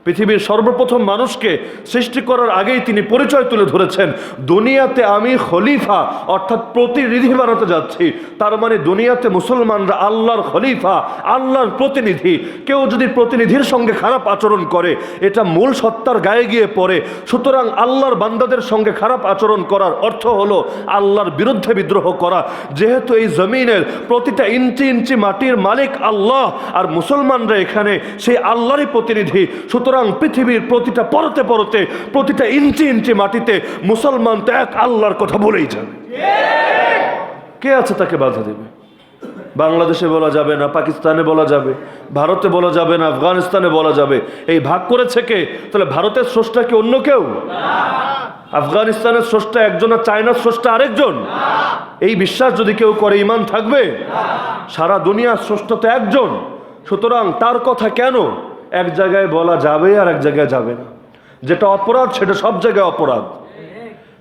পৃথিবীর সর্বপ্রথম মানুষকে সৃষ্টি করার আগেই তিনি পরিচয় তুলে ধরেছেন, দুনিয়াতে আমি খলিফা, অর্থাৎ প্রতিনিধি বানাতে যাচ্ছি। তার মানে দুনিয়াতে মুসলমানরা আল্লাহর খলিফা, আল্লাহর প্রতিনিধি। কেউ যদি প্রতিনিধির সঙ্গে খারাপ আচরণ করে, এটা মূল সত্তার গায়ে গিয়ে পড়ে। সুতরাং আল্লাহর বান্দাদের সঙ্গে খারাপ আচরণ করার অর্থ হলো আল্লাহর বিরুদ্ধে বিদ্রোহ করা। যেহেতু এই জমিনের প্রতিটা ইঞ্চি ইঞ্চি মাটির মালিক আল্লাহ, আর মুসলমানরা এখানে সেই আল্লাহরই প্রতিনিধি, সুতরাং পৃথিবীর প্রতিটা পরতে পরতে, প্রতিটা ইঞ্চি ইঞ্চি মাটিতে মুসলমান তো এক আল্লাহর কথা বলেই যাবে। কে আছে তাকে বাধা দেবে? বাংলাদেশে বলা যাবে না, পাকিস্তানে বলা যাবে, ভারতে বলা যাবে না, আফগানিস্তানে বলা যাবে। এই ভাগ করেছে কে? তাহলে ভারতের স্রষ্টা কি অন্য কেউ? আফগানিস্তানের স্রষ্টা একজন আর চায়নার স্রষ্টা আরেকজন? এই বিশ্বাস যদি কেউ করে, ঈমান থাকবে? সারা দুনিয়ার স্রষ্টা তো একজন। সুতরাং তার কথা কেন এক জায়গায় বলা যাবে আর এক জায়গায় যাবে না? যেটা অপরাধ সেটা সব জায়গায় অপরাধ,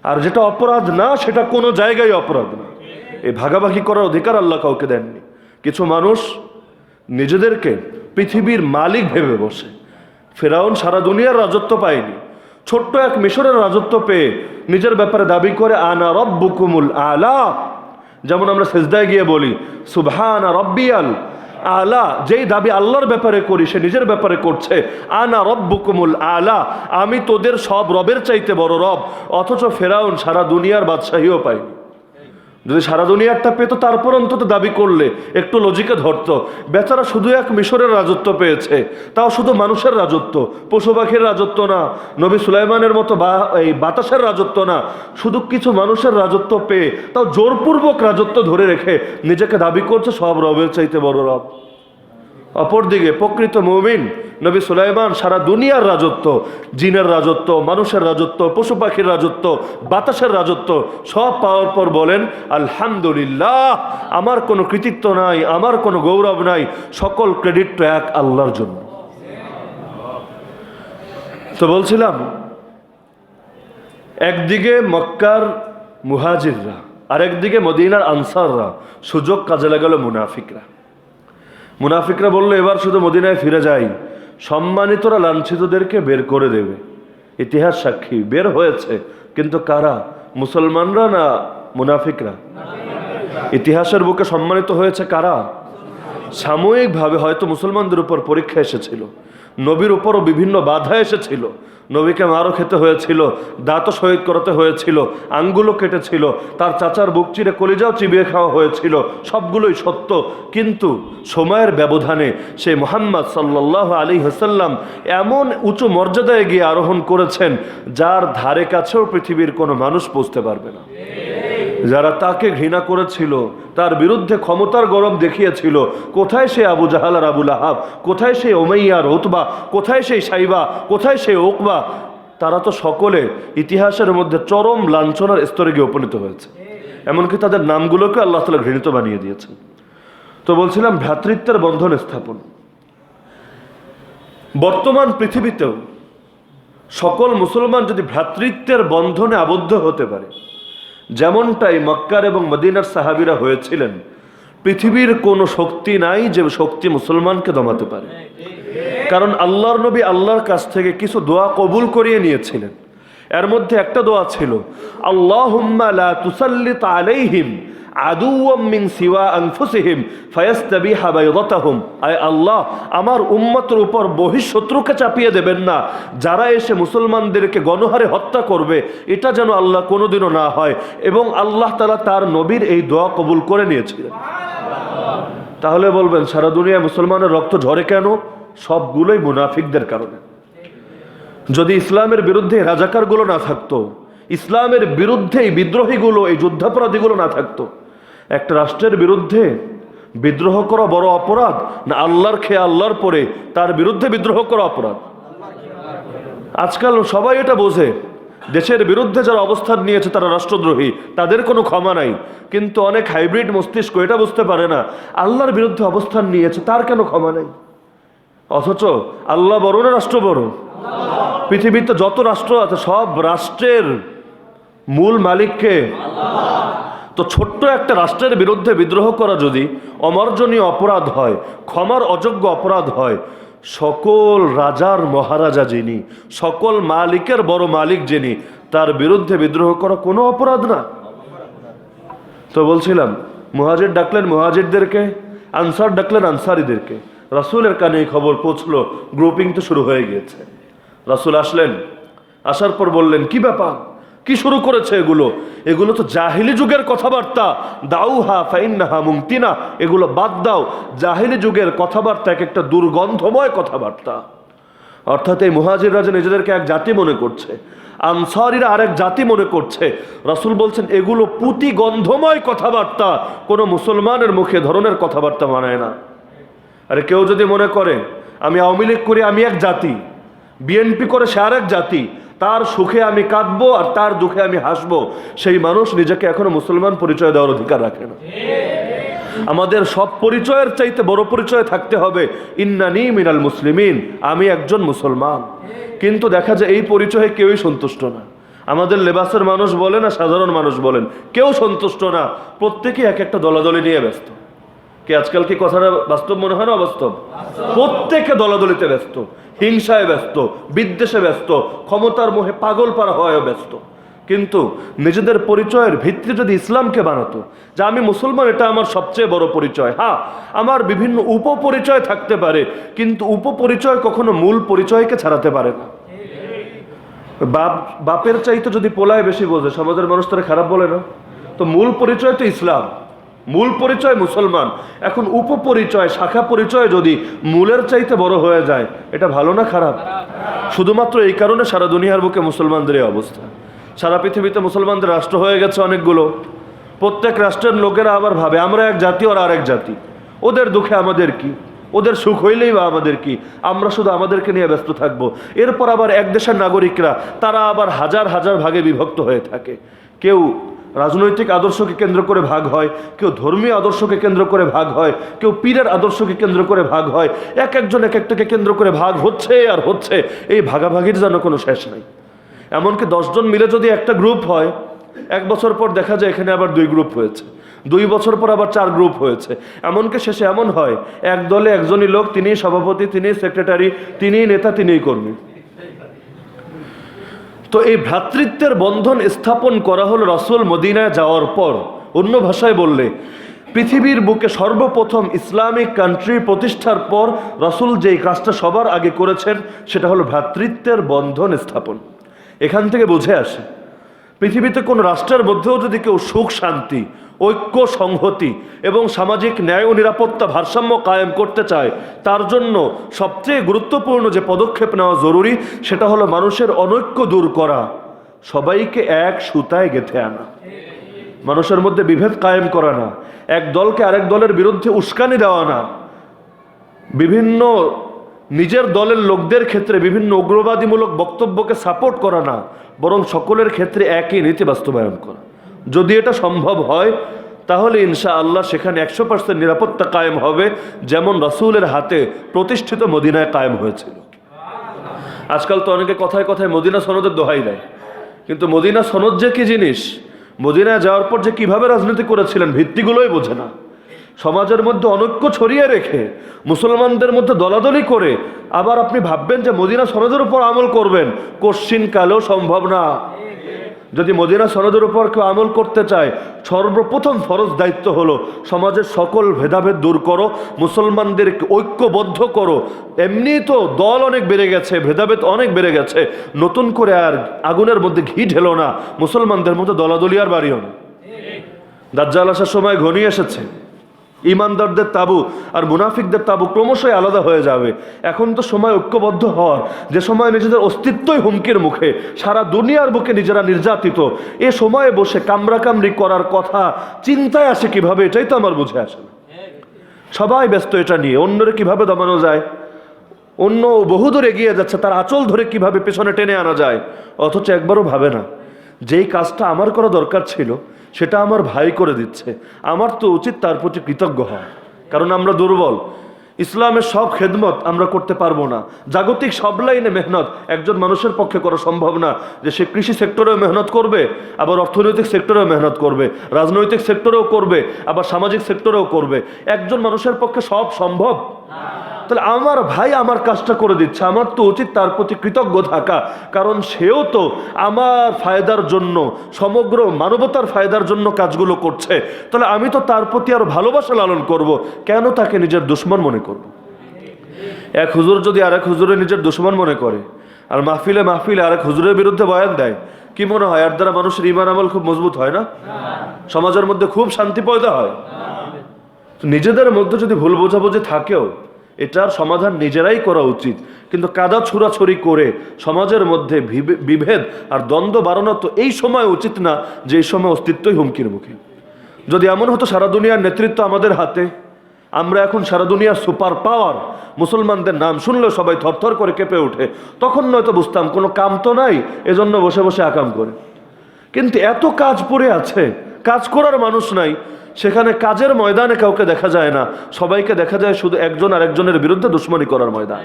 আর যেটা অপরাধ না সেটা কোনো জায়গায় অপরাধ না। এই ভাগাভাগি করার অধিকার আল্লাহ কাউকে দেননি। কিছু মানুষ নিজেদেরকে পৃথিবীর মালিক ভেবে বসে। ফেরাউন সারা দুনিয়ার রাজত্ব পায়নি, ছোট্ট এক মিশরের রাজত্ব পেয়ে নিজের ব্যাপারে দাবি করে আনা রব্বুকুমুল আলা। যেমন আমরা সেজদায় গিয়ে বলি সুবহানা রব্বিয়াল আলা, যেই দাবি আল্লাহর ব্যাপারে করি সে নিজের ব্যাপারে করছে আনা রব্বুকুমুল আলা, আমি তোদের সব রবের চাইতে বড় রব। অথচ ফেরাউন সারা দুনিয়ার বাদশাহীও পায়নি। যদি সারা দুনিয়ারটা পেত তারপর অন্তত দাবি করলে একটু লজিকে ধরতো। বেচারা শুধু এক মিশরের রাজত্ব পেয়েছে, তাও শুধু মানুষের রাজত্ব, পশু পাখির রাজত্ব না, নবী সুলাইমানের মতো এই বাতাসের রাজত্ব না, শুধু কিছু মানুষের রাজত্ব পেয়ে তাও জোরপূর্বক রাজত্ব ধরে রেখে নিজেকে দাবি করছে সব রবের চাইতে বড় রব। অপরদিকে প্রকৃত মুমিন নবী সুলাইমান সারা দুনিয়ার রাজত্ব, জিনের রাজত্ব, মানুষের রাজত্ব, পশু পাখির রাজত্ব, বাতাসের রাজত্ব সব পাওয়ার পর বলেন আলহামদুলিল্লাহ, আমার কোনো কৃতিত্ব নাই, আমার কোনো গৌরব নাই, সকল ক্রেডিট তো এক আল্লাহর জন্য। তো বলছিলাম, একদিকে মক্কার মুহাজিররা আর একদিকে মদিনার আনসাররা, সুযোগ কাজে লাগালো মুনাফিকরা। মুনাফিকরা বললো এবার শুধু মদিনায় ফিরে যাই, সম্মানিতরা লাঞ্ছিতদেরকে বের করে দেবে। ইতিহাস সাক্ষী, বের হয়েছে, কিন্তু কারা? মুসলমানরা না মুনাফিকরা? ইতিহাসের বুকে সম্মানিত হয়েছে কারা? সাময়িকভাবে হয়তো মুসলমানদের উপর পরীক্ষা এসেছিল, নবীর উপরও বিভিন্ন বাধা এসেছিল, নবীকে মারও খেতে হয়েছিল, দাঁতও শহীদ করাতে হয়েছিল, আঙ্গুলও কেটেছিল, তার চাচার বুক চিরে কলিজাও চিবিয়ে খাওয়া হয়েছিল, সবগুলোই সত্য। কিন্তু সময়ের ব্যবধানে সেই মুহাম্মদ সাল্লাল্লাহু আলাইহি ওয়াসাল্লাম এমন উঁচু মর্যাদায় গিয়ে আরোহণ করেছেন যার ধারে কাছেও পৃথিবীর কোনো মানুষ পৌঁছতে পারবে না। যারা তাকে ঘৃণা করেছিল, তার বিরুদ্ধে ক্ষমতার গরম দেখিয়েছিল, কোথায় সে আবু জাহাল আর আবু লাহাব, কোথায় সেই উমাইয়া আর উতবা, কোথায় সেই সাইবা, কোথায় সেই উকবা, তারা তো সকলে ইতিহাসের মধ্যে চরম লাঞ্ছনার স্তরে গিয়ে উপনীত হয়েছে। এমনকি তাদের নামগুলোকে আল্লাহ তাআলা ঘৃণিত বানিয়ে দিয়েছেন। তো বলছিলাম ভ্রাতৃত্বের বন্ধন স্থাপন। বর্তমান পৃথিবীতেও সকল মুসলমান যদি ভ্রাতৃত্বের বন্ধনে আবদ্ধ হতে পারে, যেমনটাই মক্কার এবং মদিনার সাহাবীরা হয়েছিলেন, পৃথিবীর কোনো শক্তি নাই যে শক্তি মুসলমানকে দমাতে পারে। কারণ আল্লাহর নবী আল্লাহর কাছ থেকে কিছু দোয়া কবুল করিয়ে নিয়েছিলেন। এর মধ্যে একটা দোয়া ছিল, আল্লাহুম্মা লা তুসাল্লিত আলাইহিম আদুওয়াম মিন সিওয়া আনফুসিহিম ফায়াস্তাবিহা বাইদাতাহুম। আয় আল্লাহ, আমার উম্মতের উপর বহিঃশত্রুকে চাপিয়ে দেবেন না, যারা এসে মুসলমানদেরকে গণহারে হত্যা করবে, এটা যেন আল্লাহ কোনোদিনও না হয়। এবং আল্লাহ তাআলা তার নবীর এই দোয়া কবুল করে নিয়েছিলেন। তাহলে বলবেন সারা দুনিয়ায় মুসলমানের রক্ত ঝরে কেন? সবগুলোই মুনাফিকদের কারণে। যদি ইসলামের বিরুদ্ধে রাজাকারগুলো না থাকতো, ইসলামের বিরুদ্ধে এই বিদ্রোহীগুলো, এই যুদ্ধাপরাধীগুলো না থাকতো, একটা রাষ্ট্রের বিরুদ্ধে বিদ্রোহ করা বড় অপরাধ না আল্লাহর খেয়ে আল্লাহর পরে তার বিরুদ্ধে বিদ্রোহ করা অপরাধ? আজকাল সবাই এটা বোঝে, দেশের বিরুদ্ধে যারা অবস্থান নিয়েছে তারা রাষ্ট্রদ্রোহী, তাদের কোনো ক্ষমা নাই। কিন্তু অনেক হাইব্রিড মস্তিষ্ক এটা বুঝতে পারে না, আল্লাহর বিরুদ্ধে অবস্থান নিয়েছে তার কেন ক্ষমা নাই? অথচ আল্লাহ বড় না রাষ্ট্র বড়? পৃথিবীতে যত রাষ্ট্র আছে সব রাষ্ট্রের মূল মালিককে। তো ছোট্ট একটা রাষ্ট্রের বিরুদ্ধে বিদ্রোহ করা যদি অমার্জনীয় অপরাধ হয়, ক্ষমার অযোগ্য অপরাধ হয়, সকল রাজার মহারাজা যিনি, সকল মালিকের বড় মালিক যিনি, তার বিরুদ্ধে বিদ্রোহ করা কোনো অপরাধ না। তো বলছিলাম মুহাজির ডাকলেন মুহাজিরদেরকে, আনসার ডাকলেন আনসারীদেরকে। রাসূলের কানে এই খবর পৌঁছলো, গ্রুপিং তো শুরু হয়ে গিয়েছে। রাসূল আসলেন, আসার পর বললেন, কি ব্যাপার, কি শুরু করেছে এগুলো? এগুলো তো জাহিলি যুগের কথাবার্তা, দাউহা ফাইন্নাহা মুমতিনা, এগুলো বাদ দাও। জাহিলি যুগের কথাবার্তা এক একটা দুর্গন্ধময় কথাবার্তা। অর্থাৎ এই মুহাজিররা যে নিজেদেরকে এক জাতি মনে করছে, আনসারীরা আরেক জাতি মনে করছে। রাসূল বলছেন এগুলো পুঁতি গন্ধময় কথাবার্তা, কোনো মুসলমানের মুখে ধরনের কথাবার্তা মানায় না। আরে কেউ যদি মনে করে আমি আওয়ামী লীগ করি আমি এক জাতি, বিএনপি করে সে আরেক জাতি, তার সুখে আমি কাঁদবো আর তার দুঃখে আমি হাসবো, সেই মানুষ নিজেকে এখনো মুসলমান পরিচয় দেওয়ার অধিকার রাখে না। আমাদের সব পরিচয়ের চাইতে বড় পরিচয় থাকতে হবে, ইন্নানি মিনাল মুসলিমিন, আমি একজন মুসলমান। কিন্তু দেখা যায় এই পরিচয়ে কেউই সন্তুষ্ট না। আমাদের লেবাসের মানুষ বলেন আর সাধারণ মানুষ বলেন, কেউ সন্তুষ্ট না, প্রত্যেকেই এক একটা দলাদলি নিয়ে ব্যস্ত। কি আজকাল কি কথাটা বাস্তব মনে হয় না অবাস্তব? প্রত্যেকে দলাদলিতে ব্যস্ত, হিংসায় ব্যস্ত, বিদ্বেষে ব্যস্ত, ক্ষমতার মোহে পাগল পারা হয় ব্যস্ত। কিন্তু নিজেদের পরিচয়ের ভিত্তি যদি ইসলামকে বানাতো, যে আমি মুসলমান, এটা আমার সবচেয়ে বড় পরিচয়। হ্যাঁ, আমার বিভিন্ন উপপরিচয় থাকতে পারে, কিন্তু উপপরিচয় কখনো মূল পরিচয়কে ছাড়াতে পারে না। বাপের চাইতে যদি পোলায় বেশি বোঝে, সমাজের মানুষ তারা খারাপ বলে না? তো মূল পরিচয় তো ইসলাম, মূল পরিচয় মুসলমান। এখন উপপরিচয়, শাখা পরিচয় যদি মূলের চাইতে বড় হয়ে যায়, এটা ভালো না খারাপ? শুধুমাত্র এই কারণে সারা দুনিয়ার বুকে মুসলমানদের এই অবস্থা। সারা পৃথিবীতে মুসলমানদের রাষ্ট্র হয়ে গেছে অনেকগুলো। প্রত্যেক রাষ্ট্রের লোকেরা আবার ভাবে আমরা এক জাতি আর আরেক জাতি, ওদের দুঃখে আমাদের কি, ওদের সুখ হইলেই বা আমাদের কি, আমরা শুধু আমাদেরকে নিয়ে ব্যস্ত থাকবো। এরপর আবার এক দেশের নাগরিকরা তারা আবার হাজার হাজার ভাগে বিভক্ত হয়ে থাকে। কেউ রাজনৈতিক আদর্শকে কেন্দ্র করে ভাগ হয়, কেউ ধর্মীয় আদর্শকে কেন্দ্র করে ভাগ হয়, কেউ পীরের আদর্শকে কেন্দ্র করে ভাগ হয়। এক একজন এক একটাকে কেন্দ্র করে ভাগ হচ্ছে আর হচ্ছে, এই ভাগাভাগির যেন কোনো শেষ নাই। এমনকি 10 জন মিলে যদি একটা গ্রুপ হয়, 1 বছর পর দেখা যায় এখানে আবার 2 গ্রুপ হয়েছে, 2 বছর পর আবার 4 গ্রুপ হয়েছে। এমনকি শেষে এমন হয় এক দলে একজনই লোক, তিনিই সভাপতি, তিনিই সেক্রেটারি, তিনিই নেতা, তিনিই কর্মী। তো এই ভ্রাতৃত্বের বন্ধন স্থাপন করা হলো রাসূল মদিনায় যাওয়ার পর। অন্য ভাষায় বললে পৃথিবীর বুকে সর্বপ্রথম ইসলামিক কান্ট্রি প্রতিষ্ঠার পর রাসূল যেই কাজটা সবার আগে করেছেন সেটা হলো ভ্রাতৃত্বের বন্ধন স্থাপন। এখান থেকে বুঝে আসে পৃথিবীতে কোন রাষ্ট্রের মধ্যেও যদি কেউ সুখ শান্তি ঐক্য সংহতি এবং সামাজিক ন্যায় ও নিরাপত্তা ভারসাম্য কায়েম করতে চায়, তার জন্য সবচেয়ে গুরুত্বপূর্ণ যে পদক্ষেপ নেওয়া জরুরি সেটা হলো মানুষের অনৈক্য দূর করা, সবাইকে এক সুতায় গেঁথে আনা, মানুষের মধ্যে বিভেদ কায়েম করা না, এক দলকে আরেক দলের বিরুদ্ধে উস্কানি দেওয়া না, বিভিন্ন নিজের দলের লোকদের ক্ষেত্রে বিভিন্ন উগ্রবাদীমূলক বক্তব্যকে সাপোর্ট করা না, বরং সকলের ক্ষেত্রে একই নীতি বাস্তবায়ন করা। যদি এটা সম্ভব হয় তাহলে ইনশাআল্লাহ সেখানে 100% নিরাপত্তা কায়েম হবে, যেমন রাসূলের হাতে প্রতিষ্ঠিত মদিনায় কায়েম হয়েছিল। আজকাল তো অনেকে কথায় কথায় মদিনা সনদের দোহাই দেয়, কিন্তু মদিনা সনদ যে কি জিনিস, মদিনায় যাওয়ার পর যে কিভাবে রাজনীতি করেছিলেন ভিত্তিগুলোই বোঝে না। সমাজের মধ্যে অনৈক্য ছড়িয়ে রেখে মুসলমানদের মধ্যে দলাদলি করে আবার আপনি ভাববেন যে মদিনা সনদের উপর আমল করবেন, কোশ্চিন কালেও সম্ভব না। যদি মদিনা সনদের উপর কেউ আমল করতে চায়, সর্বপ্রথম ফরজ দায়িত্ব হলো সমাজের সকল ভেদাভেদ দূর করো, মুসলমানদেরকে ঐক্যবদ্ধ করো। এমনি তো দল অনেক বেড়ে গেছে, ভেদাভেদ অনেক বেড়ে গেছে, নতুন করে আর আগুনের মধ্যে ঘি ঢেলো না, মুসলমানদের মধ্যে দলাদলি আর বাড়িও না। দাজ্জাল আসার সময় ঘনিয়ে এসেছে, ইমানদারদের তাবু আর মুনাফিকদের তাবু ক্রমশই আলাদা হয়ে যাবে। এখন তো সময় ঐক্যবদ্ধ হওয়ার, যে সময় নিজেদের অস্তিত্বই হুমকির মুখে, সারা দুনিয়ার বুকে নিজেরা নির্যাতিত, এ সময়ে বসে কামড়াকামড়ি করার কথা চিন্তায় আসে কিভাবে, এটাই তো আমার বুঝে আসে না। সবাই ব্যস্ত এটা নিয়ে, অন্যরে কিভাবে দমানো যায়, অন্য বহুদূর এগিয়ে যাচ্ছে, তার আঁচল ধরে কিভাবে পেছনে টেনে আনা যায়, অথচ একবারও ভাবে না যেই কাজটা আমার করা দরকার ছিল সেটা আমার ভাই করে দিচ্ছে, আমার তো উচিত তার প্রতি কৃতজ্ঞ হওয়া। কারণ আমরা দুর্বল, ইসলামের সব খেদমত আমরা করতে পারবো না, জাগতিক সব লাইনে মেহনত একজন মানুষের পক্ষে করা সম্ভব না, যে সে কৃষি সেক্টরেও মেহনত করবে, আবার অর্থনৈতিক সেক্টরেও মেহনত করবে, রাজনৈতিক সেক্টরেও করবে, আবার সামাজিক সেক্টরেও করবে। একজন মানুষের পক্ষে সব সম্ভব? তাহলে আমার ভাই আমার কাজটা করে দিচ্ছে, আমার তো উচিত তার প্রতি কৃতজ্ঞ থাকা, কারণ সেও তো আমার ফায়দার জন্য, সমগ্র মানবতার ফায়দার জন্য কাজগুলো করছে। তাহলে আমি তো তার প্রতি আরো ভালোবাসা লালন করব, কেন তাকে নিজের দুশ্মন মনে করব? এক হুজুর যদি আরেক হুজুরের নিজের দুশ্মন মনে করে আর মাহফিলে মাহফিলে আরেক হুজুরের বিরুদ্ধে বয়ান দেয়, কি মনে হয় এর দ্বারা মানুষের ঈমান আমল খুব মজবুত হয় না? সমাজের মধ্যে খুব শান্তি পয়দা হয়? নিজেদের মধ্যে যদি ভুল বোঝাবুঝি থাকেও এটার সমাধান নিজেরাই করা উচিত, কিন্তু কাদা ছুড়াছুড়ি করে সমাজের মধ্যে বিভেদ আর দ্বন্দ্ব বাড়ানো তো এই সময় উচিত না, যে এই সময় অস্তিত্বই হুমকির মুখে। যদি এমন হতো সারা দুনিয়ার নেতৃত্ব আমাদের হাতে, আমরা এখন সারা দুনিয়ার সুপার পাওয়ার, মুসলমানদের নাম শুনলেও সবাই থরথর করে কেঁপে ওঠে, তখন নয়তো বুঝতাম কোনো কাম তো নাই, এজন্য বসে বসে আকাম করে। কিন্তু এত কাজ পড়ে আছে, কাজ করার মানুষ নাই, সেখানে কাজের ময়দানে কাউকে দেখা যায় না, সবাইকে দেখা যায় শুধু একজন আরেকজনের বিরুদ্ধে দুশ্মনী করার ময়দান।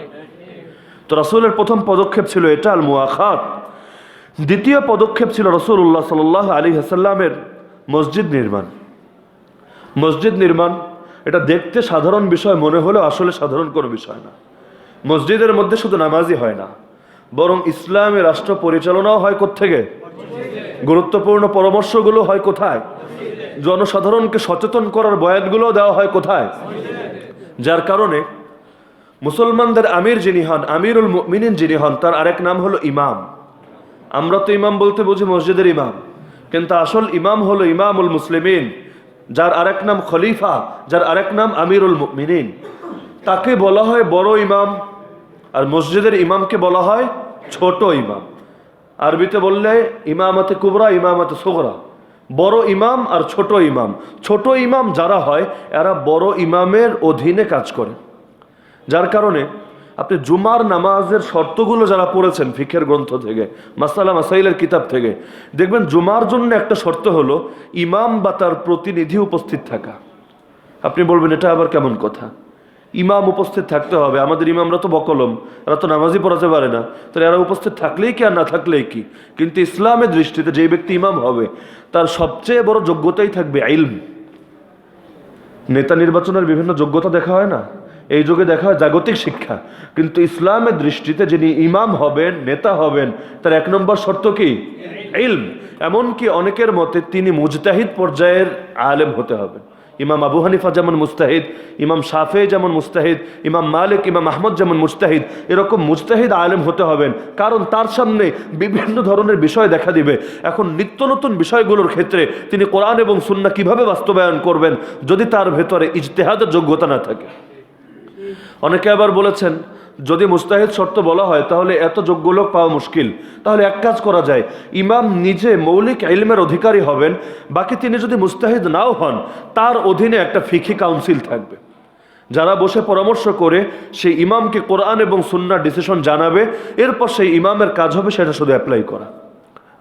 তো রাসূলের প্রথম পদক্ষেপ ছিল এটা, আল মুআখাত। দ্বিতীয় পদক্ষেপ ছিল রাসূলুল্লাহ সাল্লাল্লাহু আলাইহি ওয়াসাল্লামের মসজিদ নির্মাণ। মসজিদ নির্মাণ এটা দেখতে সাধারণ বিষয় মনে হলেও আসলে সাধারণ কোনো বিষয় না। মসজিদের মধ্যে শুধু নামাজই হয় না, বরং ইসলামী রাষ্ট্র পরিচালনাও হয় কোত্থেকে? গুরুত্বপূর্ণ পরামর্শগুলো হয় কোথায়? জনসাধারণকে সচেতন করার বয়ানগুলো দেওয়া হয় কোথায়? যার কারণে মুসলমানদের আমির যিনি হন, আমিরুল মুমিনিন যিনি হন, তার আরেক নাম হলো ইমাম। আমরা তো ইমাম বলতে বুঝি মসজিদের ইমাম, কিন্তু আসল ইমাম হলো ইমামুল মুসলিমিন, যার আরেক নাম খলিফা, যার আরেক নাম আমিরুল মুমিনিন। তাকে বলা হয় বড় ইমাম, আর মসজিদের ইমামকে বলা হয় ছোট ইমাম। আরবিতে বললে ইমামতে কুবরা, ইমামতে সুগরা। বড় ইমাম আর ছোট ইমাম। ছোট ইমাম যারা হয় এরা বড় ইমামের অধীনে কাজ করে। যার কারণে আপনি জুমার নামাজের শর্তগুলো যারা পড়েছেন ফিকহের গ্রন্থ থেকে, মাসালা মাসাইলের কিতাব থেকে, দেখবেন জুমার জন্য একটা শর্ত হলো ইমাম বা তার প্রতিনিধি উপস্থিত থাকা। আপনি বলবেন এটা আবার কেমন কথা? ইমাম উপস্থিত থাকতে হবে, আমাদের ইমামরা তো বকলম, এরা তো নামাজই পড়াতে পারে না, তাহলে এরা উপস্থিত থাকলেই কি আর না থাকলেই কি? কিন্তু ইসলামের দৃষ্টিতে যেই ব্যক্তি ইমাম হবে তার সবচেয়ে বড় যোগ্যতাই থাকবে ইলম। নেতা নির্বাচনের বিভিন্ন যোগ্যতা দেখা হয় না, এই যুগে দেখা হয় জাগতিক শিক্ষা, কিন্তু ইসলামের দৃষ্টিতে যিনি ইমাম হবেন, নেতা হবেন, তার এক নম্বর শর্ত কি? ইলম। এমনকি অনেকের মতে তিনি মুজতাহিদ পর্যায়ের আলেম হতে হবেন। ইমাম আবু হানিফা যেমন মুজতাহিদ, ইমাম শাফেঈ যেমন মুজতাহিদ, ইমাম মালিক, ইমাম আহমদ যেমন মুজতাহিদ, এরকম মুজতাহিদ আলেম হতে হবেন। কারণ তার সামনে বিভিন্ন ধরনের বিষয় দেখা দিবে। এখন নিত্য নতুন বিষয়গুলোর ক্ষেত্রে তিনি কোরআন এবং সুন্নাহ কিভাবে বাস্তবায়ন করবেন যদি তার ভেতরে ইজতেহাদের যোগ্যতা না থাকে। অনেকে আবার বলেছেন যদি মুস্তাহিদ শর্ত বলা হয় তাহলে এত যোগ্য লোক পাওয়া মুশকিল। তাহলে এক কাজ করা যায়, ইমাম নিজে মৌলিক ইলমের অধিকারী হবেন, বাকি তিনি যদি মুস্তাহিদ নাও হন তার অধীনে একটা ফিকহি কাউন্সিল থাকবে, যারা বসে পরামর্শ করে সেই ইমামকে কোরআন এবং সুন্নাহর ডিসিশন জানাবে। এরপর সেই ইমামের কাজ হবে সেটা শুধু অ্যাপ্লাই করা,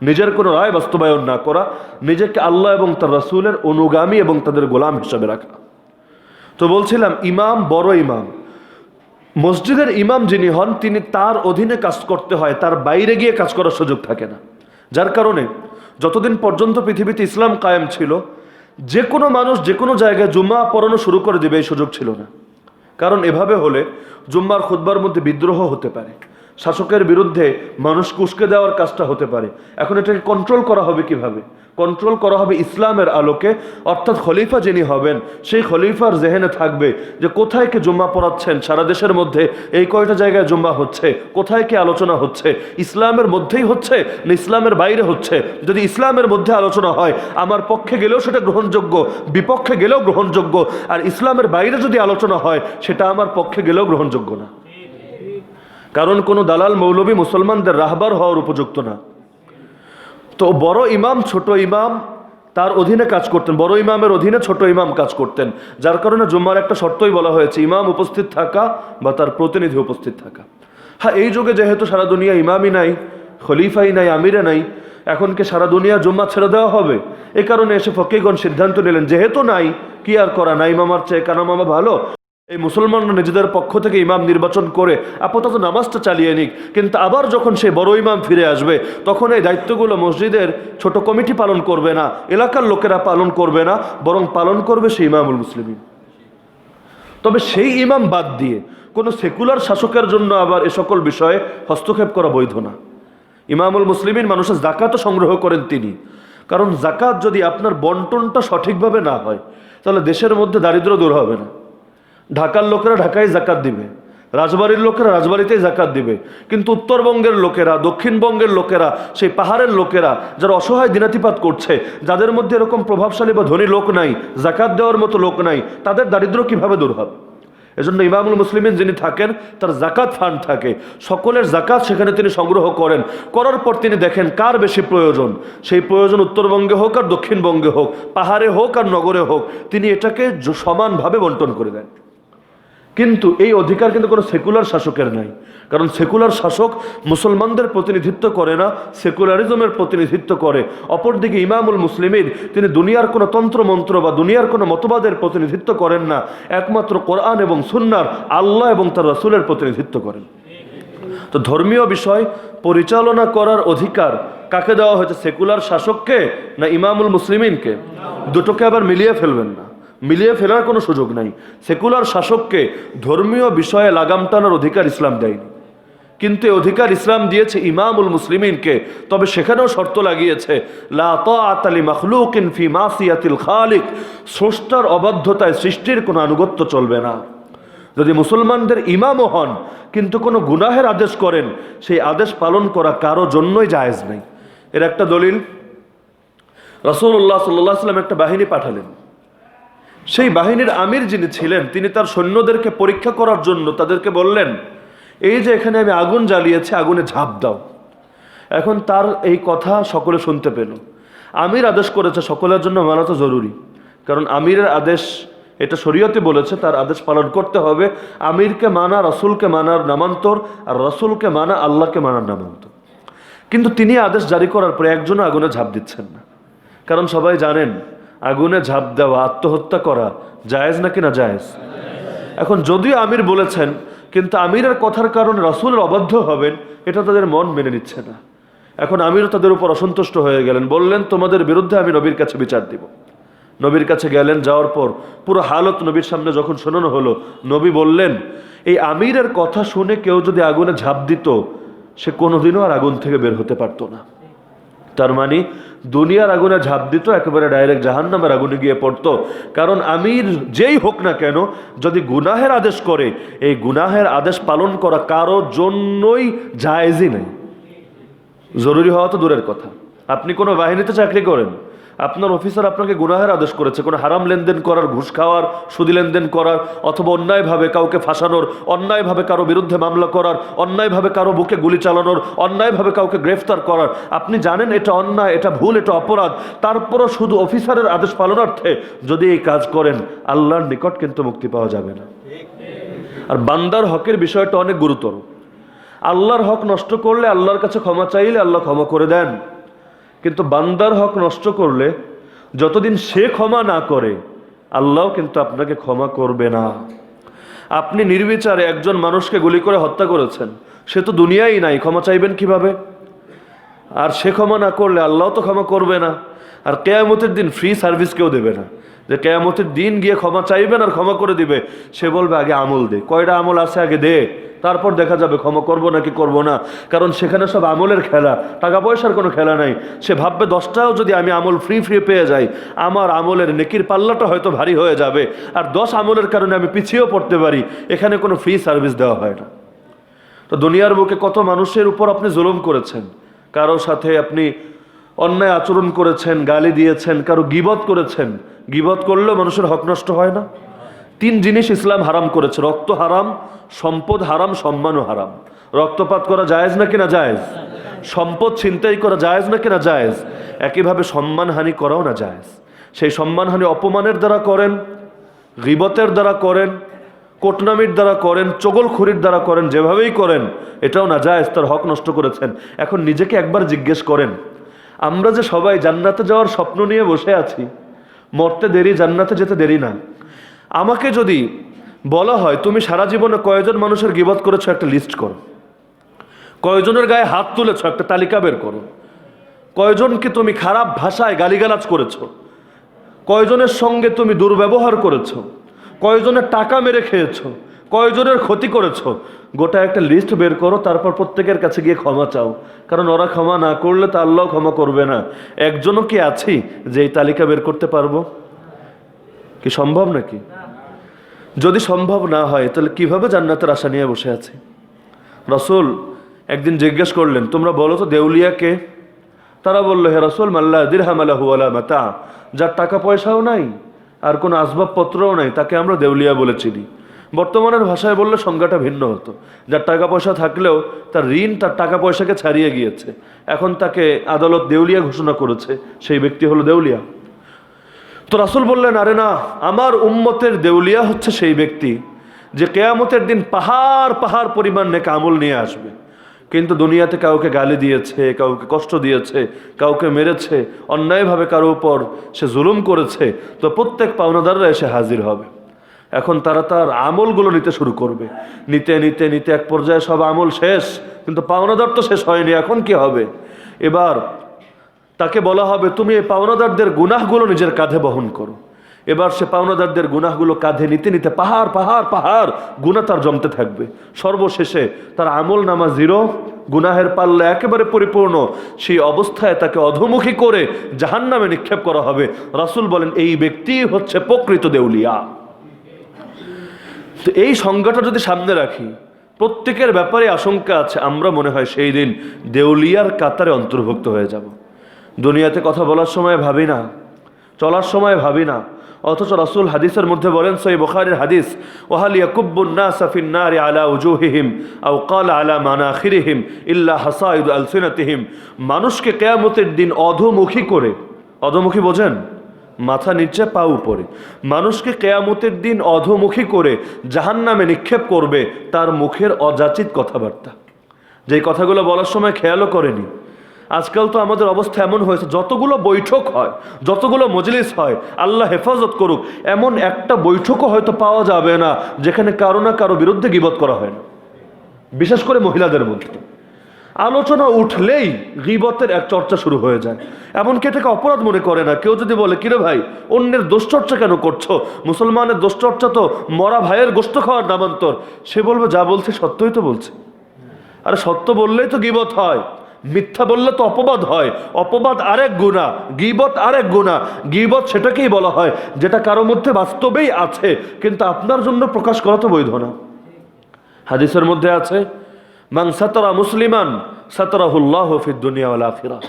নিজের কোনো রায় বাস্তবায়ন না করা, নিজেকে আল্লাহ এবং তার রাসূলের অনুগামী এবং তাদের গোলাম হিসাবে রাখা। তো বলছিলাম ইমাম, বড় ইমাম, মসজিদের ইমাম যিনি হন তিনি তার অধীনে কাজ করতে হয়, তার বাইরে গিয়ে কাজ করার সুযোগ থাকে না। যার কারণে যতদিন পর্যন্ত পৃথিবীতে ইসলাম কায়েম ছিল যে কোনো মানুষ যে কোনো জায়গায় জুম্মা পড়ানো শুরু করে দেবে এই সুযোগ ছিল না। কারণ এভাবে হলে জুম্মার খুতবার মধ্যে বিদ্রোহ হতে পারে, শাসকের বিরুদ্ধে মানুষকে উস্কে দেওয়ার কাজটা হতে পারে। এখন এটাকে কন্ট্রোল করা হবে কিভাবে? কন্ট্রোল করা হবে ইসলামের আলোকে, অর্থাৎ খলিফা যিনি হবেন সেই খলিফার জেহেনে থাকবে যে কোথায় কে জুম্মা পড়াচ্ছেন, সারা দেশের মধ্যে এই কয়টা জায়গায় জুম্মা হচ্ছে, কোথায় কি আলোচনা হচ্ছে, ইসলামের মধ্যেই হচ্ছে না ইসলামের বাইরে হচ্ছে। যদি ইসলামের মধ্যে আলোচনা হয় আমার পক্ষে গেলেও সেটা গ্রহণযোগ্য, বিপক্ষে গেলেও গ্রহণযোগ্য। আর ইসলামের বাইরে যদি আলোচনা হয় সেটা আমার পক্ষে গেলেও গ্রহণযোগ্য না। কারণ কোনো দালাল মৌলবী মুসলমানদের রাহবার হওয়ার উপযুক্ত না। তো বড় ইমাম ছোট ইমাম তার অধীনে কাজ করতেন, বড় ইমামের অধীনে ছোট ইমাম কাজ করতেন। যার কারণে জুম্মার একটা শর্তই বলা হয়েছে ইমাম উপস্থিত থাকা বা তার প্রতিনিধি উপস্থিত থাকা। হ্যাঁ, এই যুগে যেহেতু সারা দুনিয়া ইমামই নাই, খলিফাই নাই, আমিরে নাই, এখন কি সারা দুনিয়া জুম্মা ছেড়ে দেওয়া হবে? এ কারণে এসে ফকিহগণ সিদ্ধান্ত নিলেন যেহেতু নাই, কি আর করা, নাই মামার চেয়ে কানা মামা ভালো। এই মুসলমানরা নিজেদের পক্ষ থেকে ইমাম নির্বাচন করে আপাতত নামাজটা চালিয়ে নিক, কিন্তু আবার যখন সেই বড় ইমাম ফিরে আসবে তখন এই দায়িত্বগুলো মসজিদের ছোট কমিটি পালন করবে না, এলাকার লোকেরা পালন করবে না, বরং পালন করবে সেই ইমামুল মুসলিমিন। তবে সেই ইমাম বাদ দিয়ে কোনো সেকুলার শাসকের জন্য আবার এ সকল বিষয়ে হস্তক্ষেপ করা বৈধ না। ইমামুল মুসলিমিন মানুষের জাকাতও সংগ্রহ করেন তিনি, কারণ জাকাত যদি আপনার বন্টনটা সঠিকভাবে না হয় তাহলে দেশের মধ্যে দারিদ্র দূর হবে না। ঢাকার লোকেরা ঢাকায় জাকাত দিবে, রাজবাড়ির লোকেরা রাজবাড়িতেই জাকাত দিবে, কিন্তু উত্তরবঙ্গের লোকেরা, দক্ষিণবঙ্গের লোকেরা, সেই পাহাড়ের লোকেরা যারা অসহায় দিনাতিপাত করছে, যাদের মধ্যে এরকম প্রভাবশালী বা ধনী লোক নাই, জাকাত দেওয়ার মতো লোক নাই, তাদের দারিদ্র কিভাবে দূর হবে? এজন্য ইমামুল মুসলিমিন যিনি থাকেন তার জাকাত ফান্ড থাকে, সকলের জাকাত সেখানে তিনি সংগ্রহ করেন, করার পর তিনি দেখেন কার বেশি প্রয়োজন, সেই প্রয়োজন উত্তরবঙ্গে হোক আর দক্ষিণবঙ্গে হোক, পাহাড়ে হোক আর নগরে হোক, তিনি এটাকে সমানভাবে বন্টন করে দেন। কিন্তু এই অধিকার কিন্তু কোনো সেকুলার শাসকের নাই, কারণ সেকুলার শাসক মুসলমানদের প্রতিনিধিত্ব করে না, সেকুলারিজমের প্রতিনিধিত্ব করে। অপরদিকে ইমামুল মুসলিমিন তিনি দুনিয়ার কোনো তন্ত্রমন্ত্র বা দুনিয়ার কোনো মতবাদের প্রতিনিধিত্ব করেন না, একমাত্র কোরআন এবং সুন্নাহর, আল্লাহ এবং তার রাসূলের প্রতিনিধিত্ব করেন। তো ধর্মীয় বিষয় পরিচালনা করার অধিকার কাকে দেওয়া হয়েছে, সেকুলার শাসককে না ইমামুল মুসলিমিনকে? দুটোকে আবার মিলিয়ে ফেলবেন না, মিলিয়ে ফেলার কোনো সুযোগ নাই। সেকুলার শাসককে ধর্মীয় বিষয়ে লাগাম টানার অধিকার ইসলাম দেয়নি, কিন্তু এই অধিকার ইসলাম দিয়েছে ইমামুল মুসলিমিনকে। তবে সেখানেও শর্ত লাগিয়েছে, লা তাআতা লিমাখলুকিন ফি মাসিয়াতিল খালিক, স্রষ্টার অবাধ্যতায় সৃষ্টির কোনো আনুগত্য চলবে না। যদি মুসলমানদের ইমামও হন কিন্তু কোনো গুনাহের আদেশ করেন, সেই আদেশ পালন করা কারো জন্যই জায়েজ নেই। এর একটা দলিল, রাসূলুল্লাহ সাল্লাল্লাহু আলাইহি ওয়াসাল্লাম একটা বাহিনী পাঠালেন। সেই বাহিনীর আমির যিনি ছিলেন তিনি তার সৈন্যদেরকে পরীক্ষা করার জন্য তাদেরকে বললেন, এই যে এখানে আমি আগুন জ্বালিয়েছি, আগুনে ঝাঁপ দাও। এখন তার এই কথা সকলে শুনতে পেল। আমির আদেশ করেছে, সকলের জন্য মানা তো জরুরি, কারণ আমিরের আদেশ এটা শরীয়তে বলেছে, তার আদেশ পালন করতে হবে। আমিরকে মানা রাসূলকে মানার নামান্তর, আর রাসূলকে মানা আল্লাহকে মানার নামান্তর। কিন্তু তিনি আদেশ জারি করার পরে একজনও আগুনে ঝাঁপ দিচ্ছেন না, কারণ সবাই জানেন আগুনে ঝাঁপ দেওয়া, আত্মহত্যা করা জায়েজ নাকি না জায়েজ? এখন যদিও আমির বলেছেন, কিন্তু আমিরের কথার কারণে রাসূলের অবাধ্য হবেন এটা তাদের মন মেনে নিচ্ছে না। এখন আমিরও তাদের উপর অসন্তুষ্ট হয়ে গেলেন, বললেন তোমাদের বিরুদ্ধে আমি নবীর কাছে বিচার দিব। নবীর কাছে গেলেন, যাওয়ার পর পুরো হালত নবীর সামনে যখন শোনানো হলো, নবী বললেন এই আমিরের কথা শুনে কেউ যদি আগুনে ঝাঁপ দিত সে কোনোদিনও আর আগুন থেকে বের হতে পারতো না। তার মানে দুনিয়ার আগুনে ঝাঁপ দিত, একেবারে ডাইরেক্ট জাহান্নামের আগুনে গিয়ে পড়তো। কারণ আমির যেই হোক না কেন, যদি গুনাহের আদেশ করে, এই গুনাহের আদেশ পালন করা কারো জন্যই জায়েজই নেই। জরুরি হওয়া তো দূরের কথা। আপনি কোনো বাহিনীতে চাকরি করেন, আপনার অফিসার আপনাকে গুনাহের আদেশ করেছে, কোনো হারাম লেনদেন করার, ঘুষ খাওয়ার, সুদি লেনদেন করার, অথবা অন্যায়ভাবে কাউকে ফাঁসানোর, অন্যায়ভাবে কারো বিরুদ্ধে মামলা করার, অন্যায়ভাবে কারো বুকে গুলি চালানোর, অন্যায়ভাবে কাউকে গ্রেফতার করার। আপনি জানেন এটা অন্যায়, এটা ভুল, এটা অপরাধ, তারপরও শুধু অফিসারের আদেশ পালনার্থে যদি এই কাজ করেন, আল্লাহর নিকট কিন্তু মুক্তি পাওয়া যাবে না। আর বান্দার হকের বিষয়টা অনেক গুরুতর। আল্লাহর হক নষ্ট করলে, আল্লাহর কাছে ক্ষমা চাইলে আল্লাহ ক্ষমা করে দেন, কিন্তু বান্দার হক নষ্ট করলে যতদিন সে ক্ষমা না করে, আল্লাহও কিন্তু আপনাকে ক্ষমা করবে না। আপনি নির্বিচারে একজন মানুষকে গুলি করে হত্যা করেছেন, সে তো দুনিয়ায় নাই, ক্ষমা চাইবেন কিভাবে? আর সে ক্ষমা না করলে আল্লাহ তো ক্ষমা করবে না। আর কেয়ামতের দিন ফ্রি সার্ভিস কেউ দেবে না, যে কেয়ামতের দিন গিয়ে ক্ষমা চাইবেন আর ক্ষমা করে দিবে। সে বলবে আগে আমল দে, কয়টা আমল আছে আগে দে, তারপর দেখা যাবে ক্ষমা করব নাকি করব না। কারণ সেখানে সব আমলের খেলা, টাকা পয়সার কোনো খেলা নাই। সে ভাববে 10টাও যদি আমি আমল ফ্রি পেয়ে যাই, আমার আমলের নেকির পাল্লাটা হয়তো ভারী হয়ে যাবে, আর 10 আমলের কারণে আমি পিছিয়েও পড়তে পারি। এখানে কোনো ফ্রি সার্ভিস দেওয়া হয় না। তো দুনিয়ার বুকে কত মানুষের উপর আপনি জুলুম করেছেন, কারো সাথে আপনি অন্যায় আচরণ করেছেন, গালি দিয়েছেন, কারো গীবত করেছেন। গীবত করলেও মানুষের হক নষ্ট হয় না? 3 জিনিস ইসলাম হারাম করেছে: রক্ত হারাম, সম্পদ হারাম, সম্মানও হারাম। রক্তপাত করা জায়েজ নাকি না জায়েজ? সম্পদ ছিনতাই করা জায়েজ নাকি না জায়েজ? একইভাবে সম্মানহানি করাও না জায়েজ। সেই সম্মানহানি অপমানের দ্বারা করেন, গীবতের দ্বারা করেন, কোটনামির দ্বারা করেন, চগলখুরির দ্বারা করেন, যেভাবেই করেন, এটাও না জায়েজ, তার হক নষ্ট করেছেন। এখন নিজেকে একবার জিজ্ঞেস করেন, আমরা যে সবাই জান্নাতে যাওয়ার স্বপ্ন নিয়ে বসে আছি, মরতে দেরি, জান্নাতে যেতে দেরি না। আমাকে যদি বলা হয় তুমি সারা জীবনে কয়জন মানুষের গীবত করেছো, একটা লিস্ট করো। কয়জনের গায়ে হাত তুলেছো, একটা তালিকা বের করো। কয়জনকে তুমি খারাপ ভাষায় গালিগালাজ করেছো, কয়জনের সঙ্গে তুমি দুর্ব্যবহার করেছো, কয়জনের টাকা মেরে খেয়েছো, কয়জনের ক্ষতি করেছো, গোটা একটা লিস্ট বের করো। তারপর প্রত্যেকের কাছে গিয়ে ক্ষমা চাও, কারণ ওরা ক্ষমা না করলে তো আল্লাহ ক্ষমা করবে না। একজনও কি আছি যে এই তালিকা বের করতে পারবো? কি সম্ভব নাকি? যদি সম্ভব না হয় তাহলে কিভাবে জান্নাতের আশা নিয়ে বসে আছি? রাসূল একদিন জিজ্ঞেস করলেন, তোমরা বলো তো দেউলিয়া কে? তারা বলল, হে রাসূল, মাল্লা দিরহাম লাহু ওয়ালা মাতা, যার টাকা পয়সাও নাই আর কোনো আসবাবপত্রও নাই, তাকে আমরা দেউলিয়া বলে চিনি। বর্তমানের ভাষায় বললে সংজ্ঞাটা ভিন্ন হতো। যার টাকা পয়সা থাকলেও তার ঋণ তার টাকা পয়সাকে ছাড়িয়ে গিয়েছে, এখন তাকে আদালত দেউলিয়া ঘোষণা করেছে, সেই ব্যক্তি হলো দেউলিয়া। তো রাসূল বললেন, আরে না, আমার উম্মতের দেউলিয়া হচ্ছে সেই ব্যক্তি যে কিয়ামতের দিন পাহাড় পাহাড় পরিমাণ নেক আমল নিয়ে আসবে, কিন্তু দুনিয়াতে কাউকে গালি দিয়েছে, কাউকে কষ্ট দিয়েছে, কাউকে মেরেছে, অন্যায়ভাবে কারো উপর সে জুলুম করেছে। তো প্রত্যেক পাওনাদাররা এসে হাজির হবে। এখন তারা তার আমলগুলো নিতে শুরু করবে। নিতে নিতে নিতে এক পর্যায়ে সব আমল শেষ, কিন্তু পাওনাদার তো শেষ হয়নি। এখন কি হবে? এবার তাকে বলা হবে, তুমি এই পাওনাদারদের গুনাহগুলো নিজের কাঁধে বহন করো। এবার সে পাওনাদারদের গুনাহগুলো কাঁধে নিতে নিতে পাহাড় পাহাড় পাহাড় গুনাহ তার জমতে থাকবে। সর্বশেষে তার আমল নামা 0, গুনাহের পাল্লা একেবারে পরিপূর্ণ। সেই অবস্থায় তাকে অধোমুখী করে জাহান্নামে নিক্ষেপ করা হবে। রাসূল বলেন, এই ব্যক্তি হচ্ছে প্রকৃত দেউলিয়া। তো এই সংজ্ঞাটা যদি সামনে রাখি, প্রত্যেকের ব্যাপারে আশঙ্কা আছে আমরা মনে হয় সেই দিন দেউলিয়ার কাতারে অন্তর্ভুক্ত হয়ে যাব। দুনিয়াতে কথা বলার সময় ভাবি না, চলার সময় ভাবি না, অথচ রাসূল হাদিসের মধ্যে বলেন, সহিহ বুখারীর হাদিস, ওয়াহাল ইয়াকুব্বুন নাসা ফিন নারি আলা উজুহিহিম আও ক্বালা আলা মানাখিরিহিম ইল্লা হাসাইদু আলসিনাতিহিম। মানুষকে কিয়ামতের দিন অধোমুখী করে, অধোমুখী বোঝেন? মাথা নিচে পা উপরে, মানুষকে কিয়ামতের দিন অধোমুখী করে জাহান্নামে নিক্ষেপ করবে তার মুখের অযাচিত কথাবার্তা, যেই কথাগুলো বলার সময় খেয়ালও করেনি। আজকাল তো আমাদের অবস্থা এমন হয়েছে, যতগুলো বৈঠক হয়, যতগুলো মজলিস হয়, আল্লাহ হেফাজত করুক, এমন একটা বৈঠকও হয়তো পাওয়া যাবে না যেখানে কারো না কারো বিরুদ্ধে গীবত করা হয় না। বিশেষ করে মহিলাদের মধ্যে আলোচনা উঠলেই গীবতের এক চর্চা শুরু হয়ে যায়। এমনকি এটাকে অপরাধ মনে করে না। কেউ যদি বলে, কিরে ভাই, অন্যের দোষচর্চা কেন করছো? মুসলমানের দোষচর্চা তো মরা ভাইয়ের গোশত খাওয়ার নামান্তর। সে বলবে, যা বলছে সত্যই তো বলছে। আরে সত্য বললেই তো গীবত হয়। মিথ্যা বললে তো অপবাদ হয়, অপবাদ আরেক গুনাহ, গীবত আরেক গুনাহ। গীবত সেটাকেই বলা হয় যেটা কারো মধ্যে বাস্তবেই আছে, কিন্তু আপনার জন্য প্রকাশ করা তো বৈধ না। হাদিসের মধ্যে আছে, মান সাতারা মুসলিমান সাতারাহুল্লাহু ফিদ দুনিয়া ওয়াল আখিরাহ।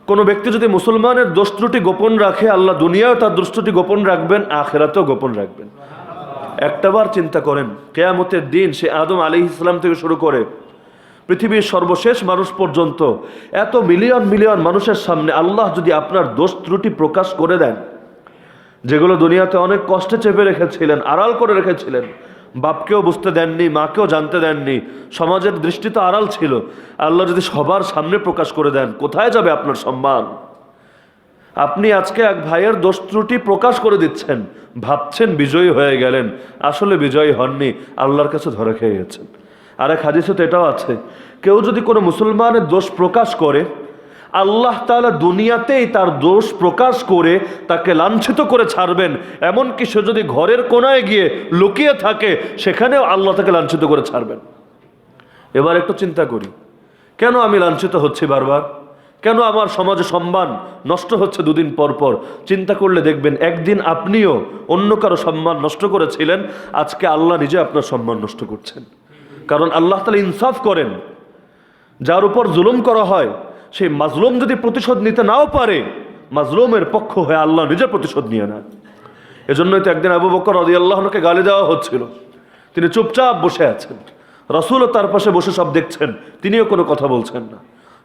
কোনো ব্যক্তি যদি মুসলমানের দোষ ত্রুটি গোপন রাখে, আল্লাহ দুনিয়াও তার দোষ ত্রুটি গোপন রাখবেন, আখিরাতেও গোপন রাখবেন। একটাবার চিন্তা করেন, কিয়ামতের দিন সে আদম আলাইহিস সালাম থেকে শুরু করে পৃথিবীর সর্বশেষ মানুষ পর্যন্ত এত মিলিয়ন মিলিয়ন মানুষের সামনে আল্লাহ যদি আপনার দোষ ত্রুটি প্রকাশ করে দেন, যেগুলো দুনিয়াতে অনেক কষ্টে চেপে রেখেছিলেন, আড়াল করে রেখেছিলেন, বাপকেও বুঝতে দেননি, মাকেও জানতে দেননি, সমাজের দৃষ্টি তো আড়াল ছিল, আল্লাহ যদি সবার সামনে প্রকাশ করে দেন, কোথায় যাবে আপনার সম্মান? আপনি আজকে এক ভাইয়ের দোষ ত্রুটি প্রকাশ করে দিচ্ছেন, ভাবছেন বিজয়ী হয়ে গেলেন, আসলে বিজয়ী হননি, আল্লাহর কাছে ধরে খেয়ে গেছেন। আর এক হাদিসে তো এটাও আছে, কেউ যদি কোনো মুসলমানের দোষ প্রকাশ করে, আল্লাহ তাআলা দুনিয়াতেই তার দোষ প্রকাশ করে তাকে লাঞ্ছিত করে ছাড়বেন। এমনকি সে যদি ঘরের কোনায় গিয়ে লুকিয়ে থাকে, সেখানেও আল্লাহ তাকে লাঞ্ছিত করে ছাড়বেন। এবার একটু চিন্তা করি, কেন আমি লাঞ্ছিত হচ্ছি বারবার? কেন আমার সমাজে সম্মান নষ্ট হচ্ছে দুদিন পর পর? চিন্তা করলে দেখবেন একদিন আপনিও অন্য কারো সম্মান নষ্ট করেছিলেন, আজকে আল্লাহ নিজে আপনার সম্মান নষ্ট করছেন। কারণ আল্লাহ তাআলা ইনসাফ করেন, যার উপর জুলুম করা হয় সেই মাজলুম যদি প্রতিশোধ নিতে নাও পারে, মাজলুমের পক্ষ হয়ে আল্লাহ নিজে প্রতিশোধ নিয়ে নেন। এজন্যই তো একদিন আবু বকর রাদিয়াল্লাহু আনহুকে গালি দেওয়া হচ্ছিল, তিনি চুপচাপ বসে আছেন, রাসূলও তার পাশে বসে সব দেখছেন, তিনিও কোনো কথা বলছেন না।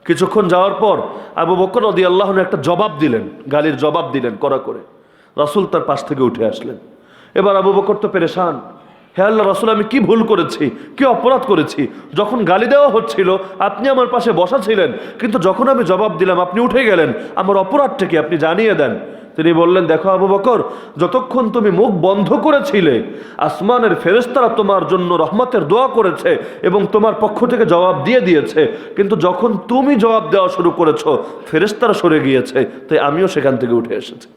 কিছুক্ষণ যাওয়ার পর আবু বকর রাদিয়াল্লাহু আনহু একটা জবাব দিলেন, গালির জবাব দিলেন কড়া করে। রাসূল তার পাশ থেকে উঠে আসলেন। এবার আবু বকর তো পেরেশান, হে আল্লাহ রাসূল, আমি কি ভুল করেছি, কি অপরাধ করেছি? যখন গালি দেওয়া হচ্ছিল আপনি আমার পাশে বসা ছিলেন, কিন্তু যখন আমি জবাব দিলাম আপনি উঠে গেলেন, আমার অপরাধটা কি আপনি জানিয়ে দেন। তিনি বললেন, দেখো আবু বকর, যতক্ষণ তুমি মুখ বন্ধ করেছিলে আসমানের ফেরেশতারা তোমার জন্য রহমতের দোয়া করেছে এবং তোমার পক্ষ থেকে জবাব দিয়ে দিয়েছে, কিন্তু যখন তুমি জবাব দেওয়া শুরু করেছো ফেরেশতারা সরে গিয়েছে, তাই আমিও সেখান থেকে উঠে এসেছি।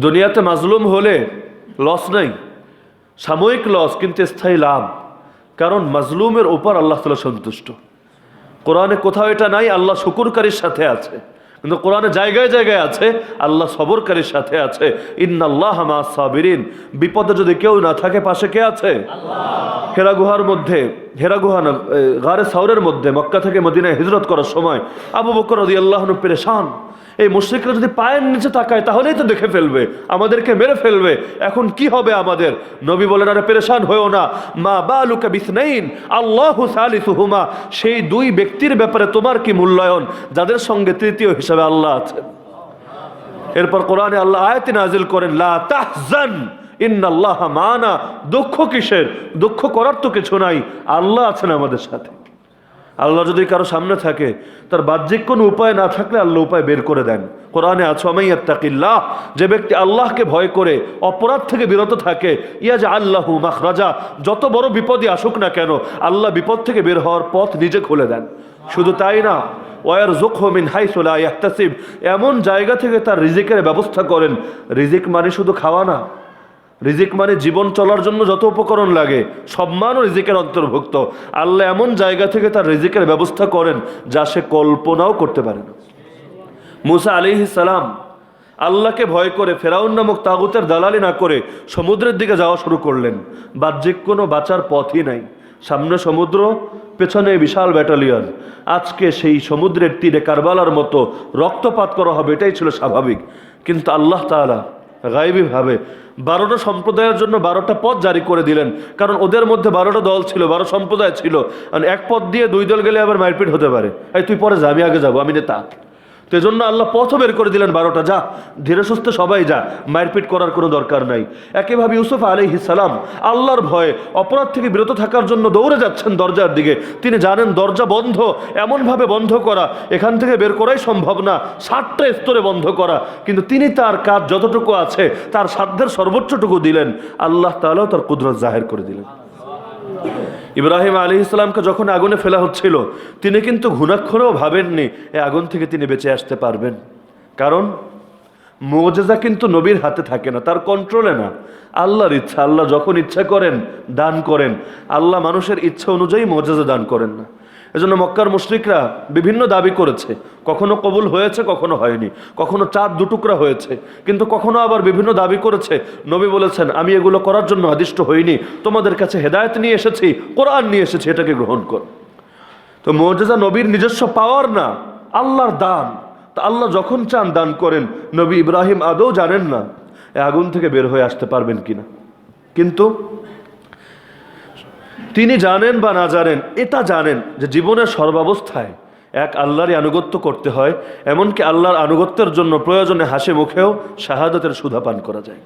দুনিয়াতে মাজলুম হলে লস নাই, সাময়িক লস কিন্তু স্থায়ী লাভ, কারণ মাজলুমের উপর আল্লাহ তাআলা সন্তুষ্ট। কোরআনে কোথাও এটা নাই আল্লাহ শুকরকারীর সাথে আছে, কিন্তু কোরআনে জায়গায় জায়গায় আছে আল্লাহ সবরকারীর সাথে আছে। ইন্নাল্লাহা মা'আস সাবিরিন। বিপদে যদি কেউ না থাকে, পাশে কে আছে? আল্লাহ। হেরা গুহা না, গারে সাউরের মধ্যে মক্কা থেকে মদিনায় হিজরত করার সময় আবু বকর রাদিয়াল্লাহু আনহু পেরেশান। এই মুশরিকরা যদি পায়ের নিচে তাকায় তাহলেই তো দেখে ফেলবে, আমাদেরকে মেরে ফেলবে, এখন কি হবে আমাদের? নবী বলেন, আরে পেরেশান হয়েও না, মা বালুকা বিসনাইন আল্লাহু সালিসুহুমা। সেই দুই ব্যক্তির ব্যাপারে তোমার কি মূল্যায়ন যাদের সঙ্গে তৃতীয় হিসাবে আল্লাহ আছেন। এরপর কোরআনে আল্লাহ আয়াত নাজিল করেন, লা তাহজান ইন্নাল্লাহা মা'ানা। দুঃখ কিসের? দুঃখ করার তো কিছু নাই, আল্লাহ আছেন আমাদের সাথে। আল্লাহ যদি কারো সামনে থাকে, তার বাহ্যিক কোনো উপায় না থাকলে আল্লাহ উপায় বের করে দেন। কোরআনে আছে, ওয়ামাইয়াত্তাকিল্লাহ, যে ব্যক্তি আল্লাহকে ভয় করে অপরাধ থেকে বিরত থাকে, ইয়াজআল লাহু মাখরাজা, যত বড় বিপদই আসুক না কেন আল্লাহ বিপদ থেকে বের হওয়ার পথ নিজে খুলে দেন। শুধু তাই না, ওয়ারযুকহু মিন হাইসু লা ইয়াহতাসিব, এমন জায়গা থেকে তার রিজিকের ব্যবস্থা করেন। রিজিক মানে শুধু খাওয়া না, রিজিক মানে জীবন চলার জন্য যত উপকরণ লাগে সম্মানও রিজিকের অন্তর্ভুক্ত। আল্লাহ এমন জায়গা থেকে তার রিজিকের ব্যবস্থা করেন যা সে কল্পনাও করতে পারে না। মুসা আলাইহিস সালাম আল্লাহকে ভয় করে ফেরাউন নামক তাগুতের দালালি না করে সমুদ্রের দিকে যাওয়া শুরু করলেন। বাহ্যিক কোনো বাঁচার পথই নাই, সামনে সমুদ্র, পেছনে বিশাল ব্যাটালিয়ন। আজকে সেই সমুদ্রের তীরে কারবালার মতো রক্তপাত করা হবে, এটাই ছিল স্বাভাবিক, কিন্তু আল্লাহ তাআলা গায়বী ভাবে 12টা সম্প্রদায়ের জন্য 12টা পথ জারি করে দিলেন। কারণ ওদের মধ্যে 12টা দল ছিল, 12 সম্প্রদায় ছিল। আর এক পথ দিয়ে 2 দল গেলে আবার মারপিট হতে পারে, এই তুই পরে যা, আমি আগে যাবো, আমি নেতা। তো এজন্য আল্লাহ পথও বের করে দিলেন 12টা, যা ধীরে সুস্থে সবাই যা, মারপিট করার কোনো দরকার নাই। একইভাবে ইউসুফ আলাইহিস সালাম আল্লাহর ভয়ে অপরাধ থেকে বিরত থাকার জন্য দৌড়ে যাচ্ছেন দরজার দিকে। তিনি জানেন দরজা বন্ধ, এমনভাবে বন্ধ করা এখান থেকে বের করাই সম্ভব না, 7টা স্তরে বন্ধ করা, কিন্তু তিনি তার কাজ যতটুকু আছে তার সাধ্যের সর্বোচ্চটুকু দিলেন। আল্লাহ তাআলাও তার কুদরত জাহির করে দিলেন। ইব্রাহিম আলাইহিস সালামকে যখন আগুনে ফেলা হচ্ছিল, তিনি কিন্তু ঘুণাক্ষরেও ভাবেননি এই আগুন থেকে তিনি বেঁচে আসতে পারবেন। কারণ মুজিজা কিন্তু নবীর হাতে থাকে না, তার কন্ট্রোলে না, আল্লাহর ইচ্ছা। আল্লাহ যখন ইচ্ছা করেন দান করেন, আল্লাহ মানুষের ইচ্ছা অনুযায়ী মুজিজা দান করেন না। এজন্য মক্কার মুশরিকরা বিভিন্ন দাবি করেছে, কখনো কবুল হয়েছে, কখনো হয়নি, কখনো চাঁদ দুটুকরা হয়েছে, কিন্তু কখনো আবার বিভিন্ন দাবি করেছে। নবী বলেছেন, আমি এগুলো করার জন্য আদিষ্ট হইনি, তোমাদের কাছে হেদায়েত নিয়ে এসেছি, কোরআন নিয়ে এসেছি, এটাকে গ্রহণ কর। তো মুজিজা নবীর নিজস্ব পাওয়ার না, আল্লাহর দান। তা আল্লাহ যখন চান দান করেন। নবী ইব্রাহিম আদৌ জানেন না এই আগুন থেকে বের হয়ে আসতে পারবেন কিনা, কিন্তু তিনি জানেন বা না জানেন, এটা জানেন যে জীবনের সর্বাবস্থায় এক আল্লাহরই আনুগত্য করতে হয়, এমনকি আল্লাহর আনুগত্যের জন্য প্রয়োজনে হাসি মুখেও শাহাদাতের সুধা পান করা যায়।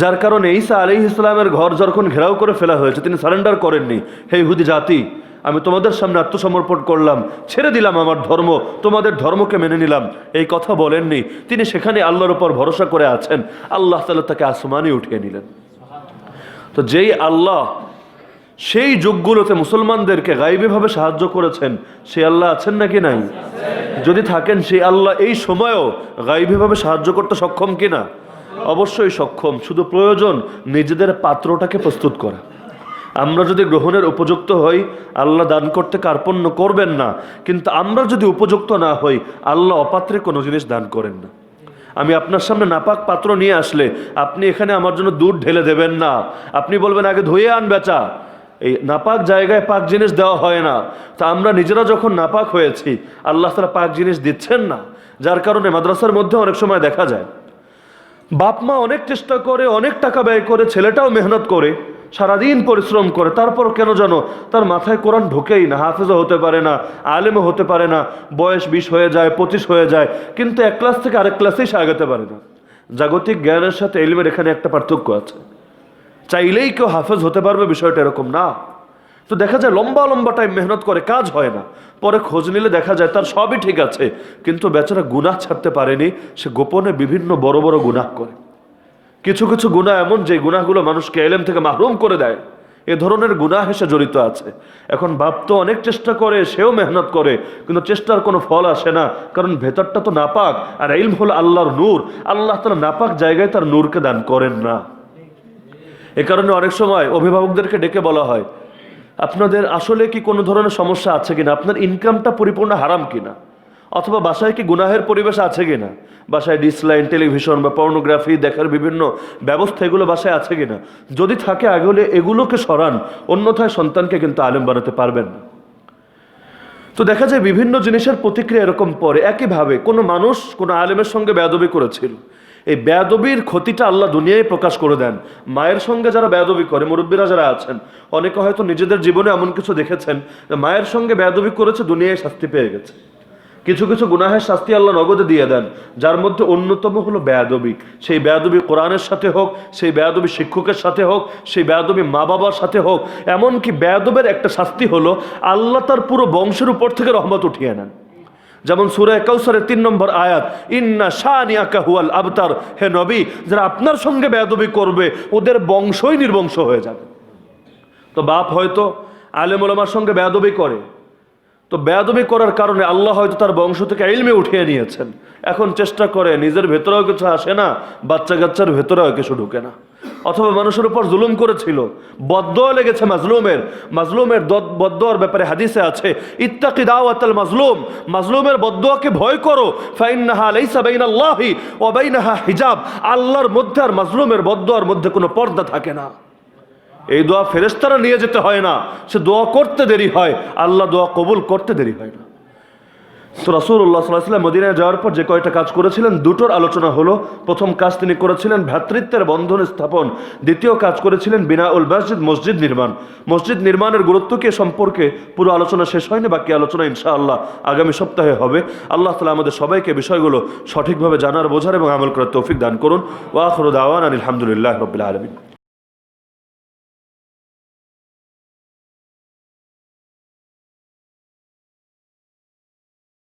যার কারণে ঈসা আলাইহিস সালামের ঘর যখন ঘেরাও করে ফেলা হয়েছে, তিনি সারেন্ডার করেননি। হে ইহুদি জাতি, আমি তোমাদের সামনে আত্মসমর্পণ করলাম, ছেড়ে দিলাম আমার ধর্ম, তোমাদের ধর্মকে মেনে নিলাম, এই কথা বলেননি। তিনি সেখানে আল্লাহর উপর ভরসা করে আছেন। আল্লাহ তাআলা তাকে আসমানে উঠিয়ে নিলেন। তো যেই আল্লাহ সেই যুগগুলোতে মুসলমানদেরকে গায়বীভাবে সাহায্য করেছেন, সেই আল্লাহ আছেন নাকি নাই? যদি থাকেন, সেই আল্লাহ এই সময়েও গায়বীভাবে সাহায্য করতে সক্ষম কিনা? অবশ্যই সক্ষম। শুধু প্রয়োজন নিজেদের পাত্রটাকে প্রস্তুত করা। আমরা যদি গ্রহণের উপযুক্ত হই, আল্লাহ দান করতে কার্পণ্য করবেন না, কিন্তু আমরা যদি উপযুক্ত না হই, আল্লাহ অপাত্রে কোনো জিনিস দান করেন না। আমি আপনার সামনে নাপাক পাত্র নিয়ে আসলে আপনি এখানে আমার জন্য দুধ ঢেলে দেবেন না, আপনি বলবেন আগে ধুয়ে আন বেচা। এই নাপাক জায়গায় পাক জিনিস দেওয়া হয় না। তা আমরা নিজেরা যখন নাপাক হয়েছি, আল্লাহ তাআলা পাক জিনিস দিচ্ছেন না। যার কারণে মাদ্রাসার মধ্যে অনেক সময় দেখা যায় বাপ মা অনেক চেষ্টা করে, অনেক টাকা ব্যয় করে, ছেলেটাও মেহনত করে, সারাদিন পরিশ্রম করে, তারপর কেন যেন তার মাথায় কোরআন ঢোকেই না, হাফেজও হতে পারে না, আলেমও হতে পারে না, বয়স 20 হয়ে যায়, 25 হয়ে যায়, কিন্তু এক ক্লাস থেকে আরেক ক্লাসেই সে আগাতে পারে না। জাগতিক জ্ঞানের সাথে ইলমের এখানে একটা পার্থক্য আছে। চাইলেই কেউ হাফেজ হতে পারবে বিষয়টা এরকম না। তো দেখা যায় লম্বা লম্বা টাইম মেহনত করে, কাজ হয় না, পরে খোঁজ নিলে দেখা যায় তার সবই ঠিক আছে, কিন্তু বেচারা গুনাহ ছাড়তে পারেনি। সে গোপনে বিভিন্ন বড় বড় গুনাহ করে। কিছু কিছু গুনাহ এমন, যে গুনাহগুলো মানুষকে ইলম থেকে মাহরুম করে দেয়, এ ধরনের গুনাহ এসে জড়িত আছে। এখন বাপ তো অনেক চেষ্টা করে, সেও মেহনত করে, কিন্তু চেষ্টার কোনো ফল আসে না, কারণ ভেতরটা তো নাপাক। আর ইলম হলো আল্লাহর নূর, আল্লাহ তাআলা নাপাক জায়গায় তার নূরকে দান করেন না। এ কারণে অনেক সময় অভিভাবকদেরকে ডেকে বলা হয়, আপনাদের আসলে কি কোনো ধরনের সমস্যা আছে কিনা, আপনার ইনকামটা পরিপূর্ণ হারাম কিনা, অথবা বাসায় কি গুনাহের পরিবেশ আছে কিনা, বাসায় ডিসলাইন, টেলিভিশন বা পর্নোগ্রাফি দেখার বিভিন্ন ব্যবস্থা, এগুলো বাসায় আছে কিনা। যদি থাকে আগে এগুলোকে সরান, অন্যথায় সন্তানকে কিন্তু আলেম বানাতে পারবেন না। তো দেখা যায় বিভিন্ন জিনিসের প্রতিক্রিয়া এরকম পড়ে। একইভাবে কোনো মানুষ কোনো আলেমের সঙ্গে বেয়াদবি করেছিল, এই বেয়াদবির ক্ষতিটা আল্লাহ দুনিয়ায় প্রকাশ করে দেন। মায়ের সঙ্গে যারা বেয়াদবি করে, মুরব্বীরা যারা আছেন, অনেকে হয়তো নিজেদের জীবনে এমন কিছু দেখেছেন, মায়ের সঙ্গে বেয়াদবি করেছে, দুনিয়ায় শাস্তি পেয়ে গেছে। কিছু কিছু গুনাহের শাস্তি আল্লাহ নগদে দিয়ে দেন, যার মধ্যে অন্যতম হলো বেয়াদবি। সেই বেয়াদবি কোরআনের সাথে হোক, সেই বেয়াদবি শিক্ষকের সাথে হোক, সেই বেয়াদবি মা বাবার সাথে হোক। এমনকি বেয়াদবের একটা শাস্তি হলো আল্লাহ তার পুরো বংশের উপর থেকে রহমত উঠিয়ে নেন। যেমন সূরা কাউসারের 3 নম্বর আয়াত, ইন্না শানিয়াকা হুয়াল আবতার, হে নবী, যারা আপনার সঙ্গে বেয়াদবি করবে ওদের বংশই নির্বংশ হয়ে যাবে। তো বাপ হয়তো আলেম ওলামার সঙ্গে বেয়াদবি করে, তো বেয়াদবি করার কারণে আল্লাহ হয়তো তার বংশ থেকে ইলমে উঠিয়ে নিয়েছেন। এখন চেষ্টা করে, নিজের ভেতরেও কিছু আসে না, বাচ্চা কাচ্চার ভেতরেও কিছু ঢুকে না। অথবা মানুষের উপর জুলুম করেছিল, বদদোয়া লেগেছে মাজলুমের বদদোয়ার ব্যাপারে হাদিসে আছে, ইত্তাকি দাওয়াতাল মাজলুম, মাজলুমের বদদোয়াকে ভয় করো, ফাইন্নাহা লাইসা বাইনাল্লাহি ওয়া বাইনাহা হিজাব, আল্লাহর মধ্যে আর মাজলুমের বদদোয়ার মধ্যে কোনো পর্দা থাকে না। এই দোয়া ফেরেশতারা নিয়ে যেতে হয় না, সে দোয়া করতে দেরি হয়, আল্লাহ দোয়া কবুল করতে দেরি হয় না। তো রাসূলুল্লাহ সাল্লাল্লাহু আলাইহি ওয়াসাল্লাম মদিনায় যাওয়ার পর যে কয়টা কাজ করেছিলেন, দুটোর আলোচনা হলো। প্রথম কাজ তিনি করেছিলেন ভ্রাতৃত্বের বন্ধন স্থাপন, দ্বিতীয় কাজ করেছিলেন বিনাউল মসজিদ, মসজিদ নির্মাণ। মসজিদ নির্মাণের গুরুত্বকে সম্পর্কে পুরো আলোচনা শেষ হয়নি, বাকি আলোচনা ইনশাআল্লাহ আগামী সপ্তাহে হবে। আল্লাহ তাআলা আমাদের সবাইকে বিষয়গুলো সঠিকভাবে জানার, বোঝার এবং আমল করার তৌফিক দান করুন। ওয়া আখিরু দাওয়ানা আলহামদুলিল্লাহি রাব্বিল আলামিন।